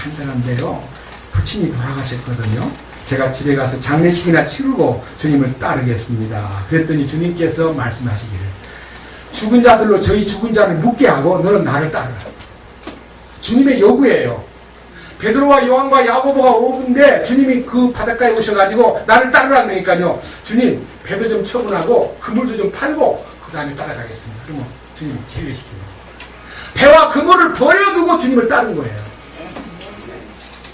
간절한데요, 부친이 돌아가셨거든요. 제가 집에 가서 장례식이나 치르고 주님을 따르겠습니다. 그랬더니 주님께서 말씀하시기를 죽은 자들로 저희 죽은 자를 묻게 하고 너는 나를 따르라. 주님의 요구예요. 베드로와 요한과 야고보가 오는데 주님이 그 바닷가에 오셔가지고 나를 따르라 그러니까요, 주님 배도 좀 처분하고 그물도 좀 팔고 그 다음에 따라가겠습니다. 그러면 주님 제외시키는 거예요. 배와 그물을 버려두고 주님을 따른 거예요.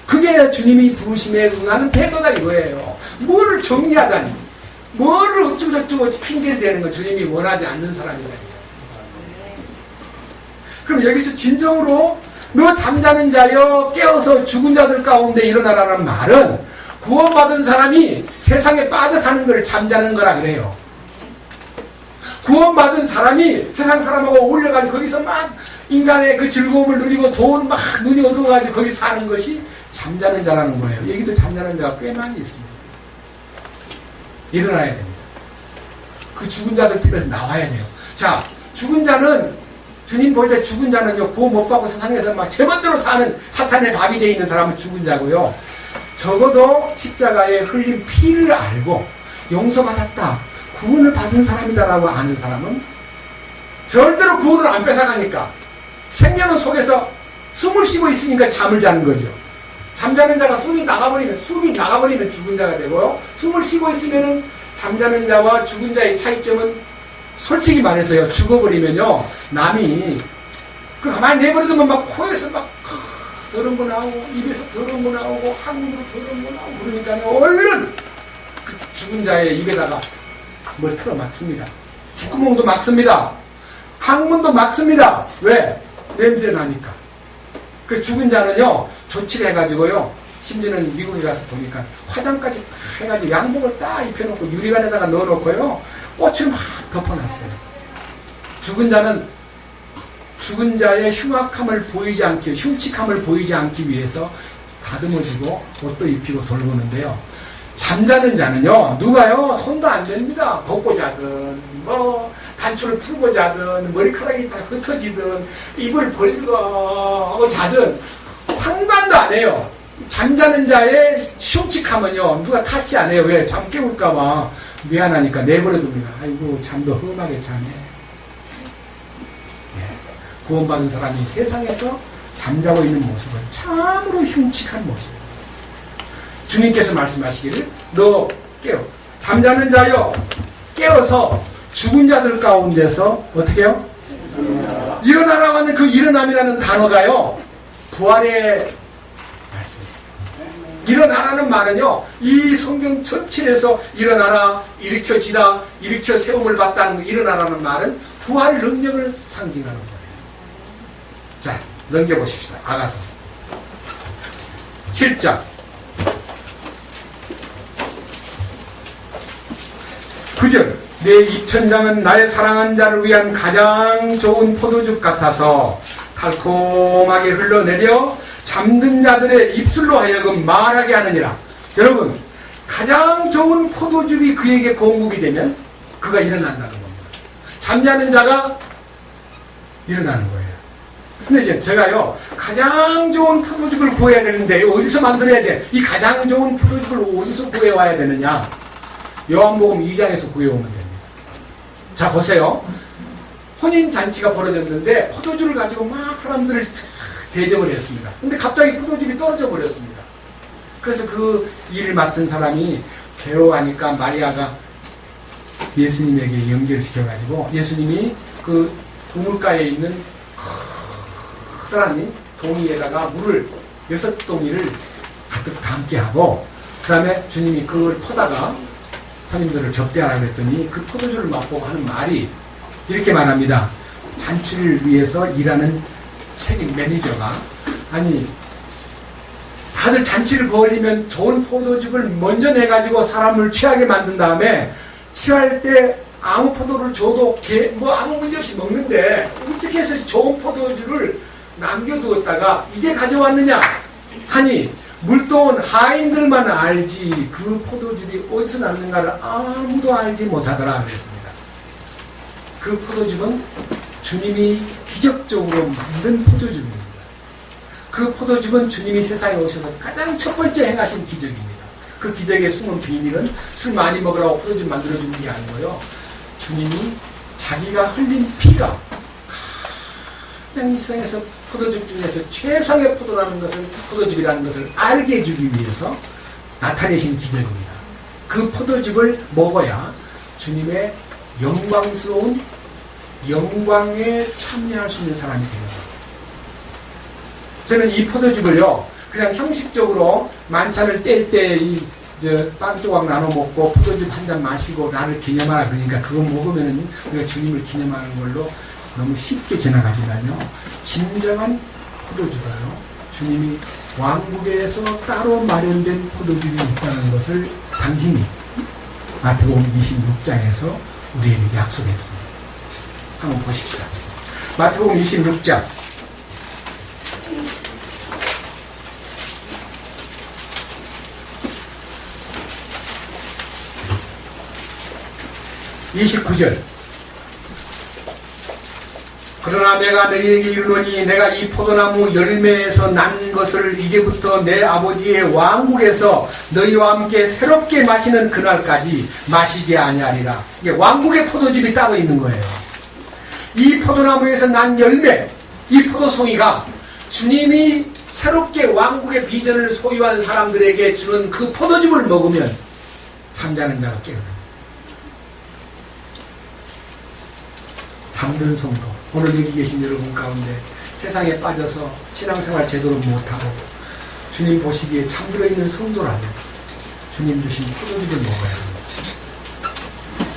그게 주님이 부르심에 응하는 태도다 이거예요. 뭐를 정리하다니, 뭐를 어쩌고저쩌고 핑계를 대는 건 주님이 원하지 않는 사람이다. 그럼 여기서 진정으로 너 잠자는 자여 깨어서 죽은 자들 가운데 일어나라는 말은 구원받은 사람이 세상에 빠져 사는 걸 잠자는 거라 그래요. 구원받은 사람이 세상 사람하고 어울려가지고 거기서 막 인간의 그 즐거움을 누리고 돈 막 눈이 어두워가지고 거기 사는 것이 잠자는 자라는 거예요. 여기도 잠자는 자가 꽤 많이 있습니다. 일어나야 됩니다. 그 죽은 자들 집에서 나와야 돼요. 자, 죽은 자는 주님 볼 때 죽은 자는요, 구원 못 받고 세상에서 막 제멋대로 사는 사탄의 밥이 되어 있는 사람은 죽은 자고요. 적어도 십자가에 흘린 피를 알고 용서받았다, 구원을 받은 사람이다라고 아는 사람은 절대로 구원을 안 뺏어가니까 생명은 속에서 숨을 쉬고 있으니까 잠을 자는 거죠. 잠자는 자가 숨이 나가버리면 죽은 자가 되고요. 숨을 쉬고 있으면은 잠자는 자와 죽은 자의 차이점은 솔직히 말해서요, 죽어버리면요, 남이 그 가만히 내버려두면 막 코에서 막 더러운 거 나오고 입에서 더러운 거 나오고 항문으로 더러운 거 나오고 그러니까요, 얼른 그 죽은 자의 입에다가 뭘 틀어 막습니다. 귓구멍도 막습니다. 항문도 막습니다. 왜? 냄새 나니까. 그 죽은 자는요, 조치를 해가지고요, 심지어는 미국에 가서 보니까 화장까지 다 해가지고 양복을 딱 입혀놓고 유리관에다가 넣어놓고요, 꽃을 막 덮어놨어요. 죽은 자는 죽은 자의 흉악함을 보이지 않게, 흉측함을 보이지 않기 위해서 다듬어주고 옷도 입히고 돌보는데요. 잠자는 자는요, 누가요, 손도 안 댑니다. 벗고 자든 뭐 단추를 풀고 자든 머리카락이 다 흩어지든 입을 벌리고 자든 상관도 안 해요. 잠자는 자의 흉측함은요, 누가 탓지 안 해요. 왜? 잠 깨울까봐 미안하니까 내버려둡니다. 아이고 잠도 험하게 자네. 예. 구원받은 사람이 세상에서 잠자고 있는 모습은 참으로 흉측한 모습이에요. 주님께서 말씀하시기를 너 깨어 잠자는 자여 깨어서 죽은 자들 가운데서 어떻게 해요? 일어나라고 하는 그 일어남이라는 단어가요 부활의 말씀이에요. 일어나라는 말은요 이 성경 전체에서 일어나라 일으켜지다 일으켜 세움을 받다는 일어나라는 말은 부활 능력을 상징하는 거예요. 자 넘겨보십시다. 아가서 7장 9절 내 입천장은 나의 사랑한 자를 위한 가장 좋은 포도즙 같아서 달콤하게 흘러내려 잠든 자들의 입술로 하여금 말하게 하느니라. 여러분 가장 좋은 포도즙이 그에게 공급이 되면 그가 일어난다는 겁니다. 잠자는 자가 일어나는 거예요. 근데 이제 제가요 가장 좋은 포도즙을 구해야 되는데 어디서 만들어야 돼? 이 가장 좋은 포도즙을 어디서 구해와야 되느냐? 요한복음 2장에서 구해오면 됩니다. 자 보세요. 혼인잔치가 벌어졌는데 포도주를 가지고 막 사람들을 대접을 했습니다. 근데 갑자기 포도즙이 떨어져 버렸습니다. 그래서 그 일을 맡은 사람이 괴로워하니까 마리아가 예수님에게 연결을 시켜가지고 예수님이 그 우물가에 있는 커다란 동이에다가 물을 6동이를 가득 담게 하고 그 다음에 주님이 그걸 퍼다가 손님들을 접대하라고 했더니 그 포도주를 맛보고 하는 말이 이렇게 말합니다. 잔치를 위해서 일하는 책임 매니저가 아니 다들 잔치를 벌이면 좋은 포도즙을 먼저 내가지고 사람을 취하게 만든 다음에 취할 때 아무 포도를 줘도 뭐 아무 문제 없이 먹는데 어떻게 해서 좋은 포도주를 남겨두었다가 이제 가져왔느냐 하니 물동은 하인들만 알지 그 포도즙이 어디서 났는가를 아무도 알지 못하더라 그랬습니다. 그 포도즙은 주님이 기적적으로 만든 포도즙입니다. 그 포도즙은 주님이 세상에 오셔서 가장 첫 번째 행하신 기적입니다. 그 기적의 숨은 비밀은 술 많이 먹으라고 포도즙 만들어주는 게 아니고요. 주님이 자기가 흘린 피가 가장 이 세상에서 포도즙 중에서 최상의 포도즙이라는 것을 알게 해주기 위해서 나타내신 기적입니다. 그 포도즙을 먹어야 주님의 영광스러운 영광에 참여할 수 있는 사람이 됩니다. 저는 이 포도즙을요 그냥 형식적으로 만찬을 뗄 때 빵 조각 나눠 먹고 포도즙 한 잔 마시고 나를 기념하라 그러니까 그거 먹으면 우리가 주님을 기념하는 걸로 너무 쉽게 지나가지만요 진정한 포도주가요 주님이 왕국에서 따로 마련된 포도즙이 있다는 것을 당신이 마태복음 26장에서 우리에게 약속했습니다. 한번 보십시다. 마태복음 26장 29절 그러나 내가 너희에게 이르노니 내가 이 포도나무 열매에서 난 것을 이제부터 내 아버지의 왕국에서 너희와 함께 새롭게 마시는 그날까지 마시지 아니하리라. 이게 왕국의 포도즙이 따로 있는 거예요. 이 포도나무에서 난 열매, 이 포도송이가 주님이 새롭게 왕국의 비전을 소유한 사람들에게 주는 그 포도즙을 먹으면 잠자는 자가 깨어납니다. 잠든 성도, 오늘 여기 계신 여러분 가운데 세상에 빠져서 신앙생활 제대로 못하고 주님 보시기에 잠들어 있는 성도라면 주님 주신 포도즙을 먹어야 합니다.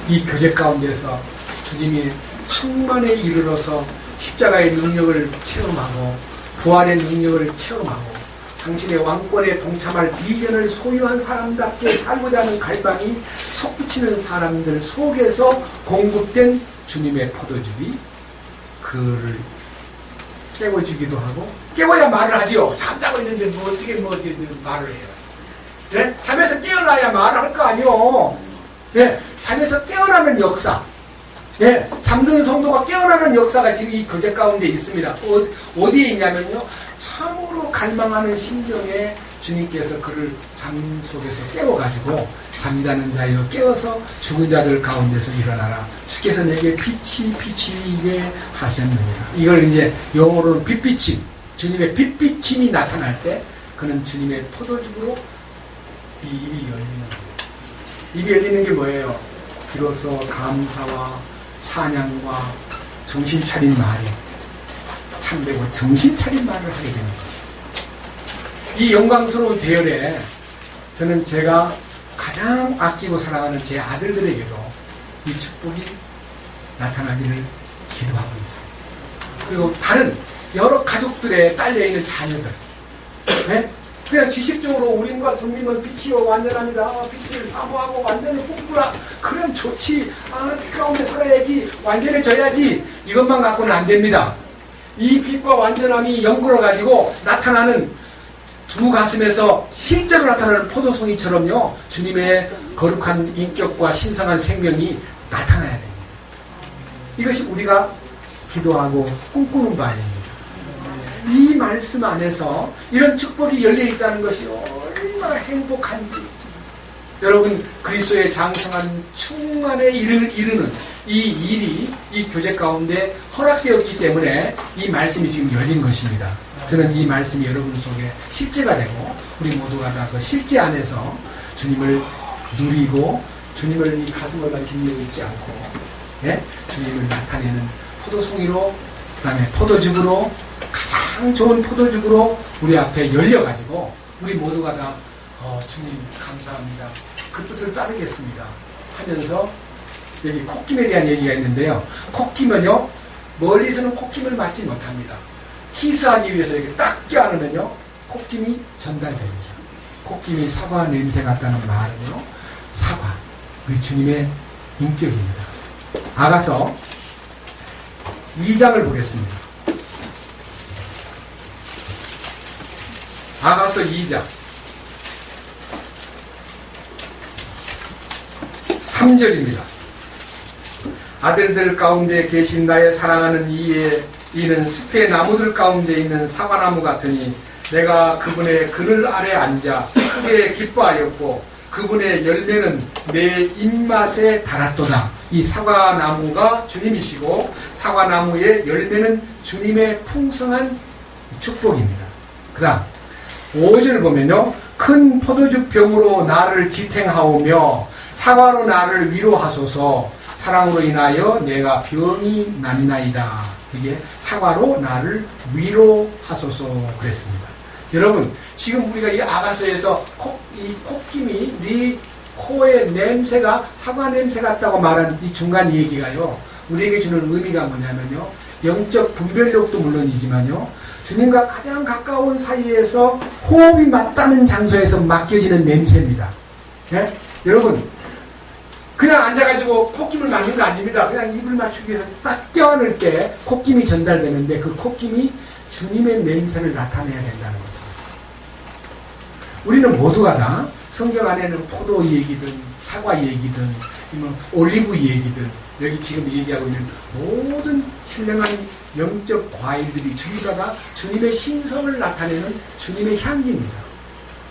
이 교제 가운데서 주님이 충만에 이르러서 십자가의 능력을 체험하고 부활의 능력을 체험하고 당신의 왕권에 동참할 비전을 소유한 사람답게 살고자 하는 갈망이 솟구치는 사람들 속에서 공급된 주님의 포도즙이 그를 깨워주기도 하고 깨워야 말을 하지요. 잠자고 있는데 뭐 어떻게 말을 해요. 네? 잠에서 깨어나야 말을 할 거 아니요. 네? 잠에서 깨어나는 역사. 네? 잠든 성도가 깨어나는 역사가 지금 이 교제 가운데 있습니다. 어디에 있냐면요. 참으로 갈망하는 심정에 주님께서 그를 잠 속에서 깨워가지고 잠자는 자여 깨워서 죽은 자들 가운데서 일어나라. 주께서 내게 빛이게 하셨느니라. 이걸 이제 영어로는 빛비침, 주님의 빛비침이 나타날 때 그는 주님의 포도주로 이 입이 열리는 거예요. 입이 열리는 게 뭐예요? 비로소 감사와 찬양과 정신 차린 말이 참되고 정신 차린 말을 하게 되는 거죠. 이 영광스러운 대열에 저는 제가 가장 아끼고 사랑하는 제 아들들에게도 이 축복이 나타나기를 기도하고 있어요. 그리고 다른 여러 가족들에 깔려있는 자녀들, 네? 그냥 지식적으로 우림과 둠림은 빛이요 완전합니다. 빛을 사모하고 완전히 꿈꾸라. 그럼 좋지. 빛 가운데 살아야지. 완전해져야지. 이것만 갖고는 안 됩니다. 이 빛과 완전함이 연구를 가지고 나타나는 두 가슴에서 실제로 나타나는 포도송이처럼요. 주님의 거룩한 인격과 신성한 생명이 나타나야 됩니다. 이것이 우리가 기도하고 꿈꾸는 바입니다. 이 말씀 안에서 이런 축복이 열려있다는 것이 얼마나 행복한지. 여러분, 그리스도의 장성한 충만에 이르는 이 일이 이 교제 가운데 허락되었기 때문에 이 말씀이 지금 열린 것입니다. 저는 이 말씀이 여러분 속에 실제가 되고 우리 모두가 다 그 실제 안에서 주님을 누리고 주님을 이 가슴에다 짓누고 있지 않고, 예? 주님을 나타내는 포도송이로, 그 다음에 포도즙으로, 가장 좋은 포도즙으로 우리 앞에 열려가지고 우리 모두가 다 주님 감사합니다, 그 뜻을 따르겠습니다 하면서, 여기 콧김에 대한 얘기가 있는데요. 콧김은요, 멀리서는 콧김을 맞지 못합니다. 희스하기 위해서 이렇게 딱 껴안으면요, 콧김이 전달됩니다. 콧김이 사과 냄새 같다는 말은요, 사과, 우리 주님의 인격입니다. 아가서 2장을 보겠습니다. 아가서 2장 3절입니다. 아들들 가운데 계신 나의 사랑하는 이는 숲의 나무들 가운데 있는 사과나무 같으니 내가 그분의 그늘 아래 앉아 크게 기뻐하였고 그분의 열매는 내 입맛에 달았도다. 이 사과나무가 주님이시고 사과나무의 열매는 주님의 풍성한 축복입니다. 그 다음 5절 보면요, 큰 포도주 병으로 나를 지탱하오며 사과로 나를 위로하소서. 사랑으로 인하여 내가 병이 났나이다. 이게 사과로 나를 위로하소서 그랬습니다. 여러분, 지금 우리가 이 아가서에서 이 콧김이 네 코의 냄새가 사과 냄새 같다고 말한 이 중간 얘기가요, 우리에게 주는 의미가 뭐냐면요, 영적 분별력도 물론이지만요, 주님과 가장 가까운 사이에서 호흡이 맞닿는 장소에서 맡겨지는 냄새입니다. 예? 여러분, 그냥 앉아가지고 콧김을 맞는 거 아닙니다. 그냥 입을 맞추기 위해서 딱 껴안을 때 콧김이 전달되는데 그 콧김이 주님의 냄새를 나타내야 된다는 거죠. 우리는 모두가 다 성경 안에는 포도 얘기든 사과 얘기든 올리브 얘기든 여기 지금 얘기하고 있는 모든 신령한 영적 과일들이 전부 다 주님의 신성을 나타내는 주님의 향기입니다.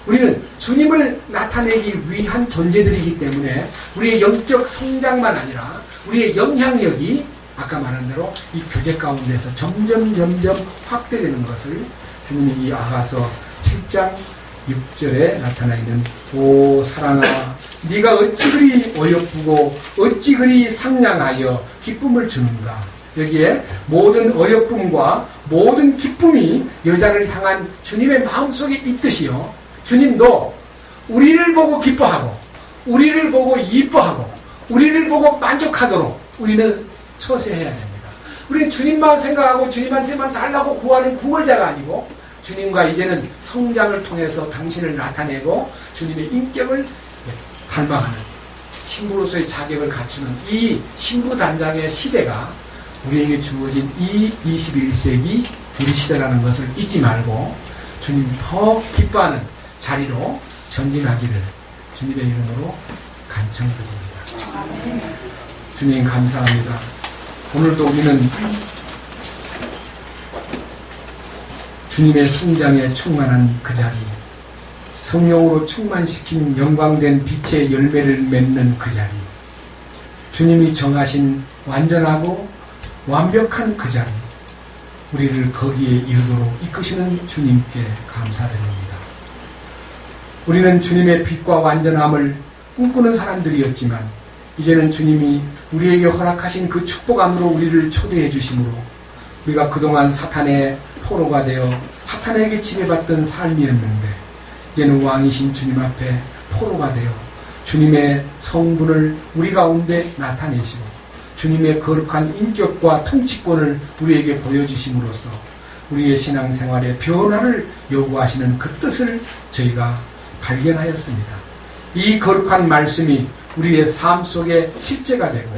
우리는 주님을 나타내기 위한 존재들이기 때문에 우리의 영적 성장만 아니라 우리의 영향력이 아까 말한 대로 이 교제 가운데서 점점 확대되는 것을 주님이 이 아가서 7장 6절에 나타나 있는 오 사랑아 네가 어찌 그리 어여쁘고 어찌 그리 상냥하여 기쁨을 주는가. 여기에 모든 어여쁨과 모든 기쁨이 여자를 향한 주님의 마음속에 있듯이요, 주님도 우리를 보고 기뻐하고 우리를 보고 이뻐하고 우리를 보고 만족하도록 우리는 처세해야 됩니다. 우리는 주님만 생각하고 주님한테만 달라고 구하는 구걸자가 아니고 주님과 이제는 성장을 통해서 당신을 나타내고 주님의 인격을 닮아가는 신부로서의 자격을 갖추는 이 신부단장의 시대가 우리에게 주어진 이 21세기 우리 시대라는 것을 잊지 말고 주님 더 기뻐하는 자리로 전진하기를 주님의 이름으로 간청드립니다. 주님 감사합니다. 오늘도 우리는 주님의 성장에 충만한 그 자리, 성령으로 충만시킨 영광된 빛의 열매를 맺는 그 자리, 주님이 정하신 완전하고 완벽한 그 자리, 우리를 거기에 이르도록 이끄시는 주님께 감사드립니다. 우리는 주님의 빛과 완전함을 꿈꾸는 사람들이었지만 이제는 주님이 우리에게 허락하신 그 축복 안으로 우리를 초대해 주심으로 우리가 그동안 사탄의 포로가 되어 사탄에게 지배받던 삶이었는데 이제는 왕이신 주님 앞에 포로가 되어 주님의 성분을 우리 가운데 나타내시고 주님의 거룩한 인격과 통치권을 우리에게 보여주심으로써 우리의 신앙생활의 변화를 요구하시는 그 뜻을 저희가 발견하였습니다. 이 거룩한 말씀이 우리의 삶 속에 실제가 되고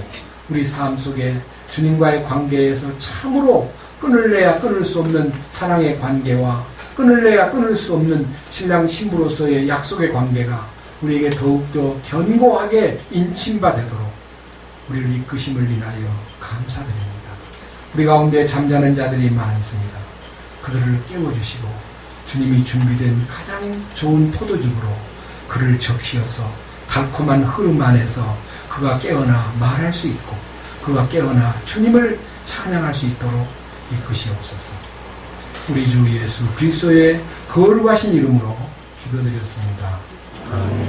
우리 삶 속에 주님과의 관계에서 참으로 끊을래야 끊을 수 없는 사랑의 관계와 끊을래야 끊을 수 없는 신랑 신부로서의 약속의 관계가 우리에게 더욱더 견고하게 인침받도록 우리를 이끄심을 인하여 감사드립니다. 우리 가운데 잠자는 자들이 많습니다. 그들을 깨워주시고 주님이 준비된 가장 좋은 포도즙으로 그를 적시어서 달콤한 흐름 안에서 그가 깨어나 말할 수 있고 그가 깨어나 주님을 찬양할 수 있도록 이끄시옵소서. 우리 주 예수 그리스도의 거룩하신 이름으로 기도드렸습니다. 아멘.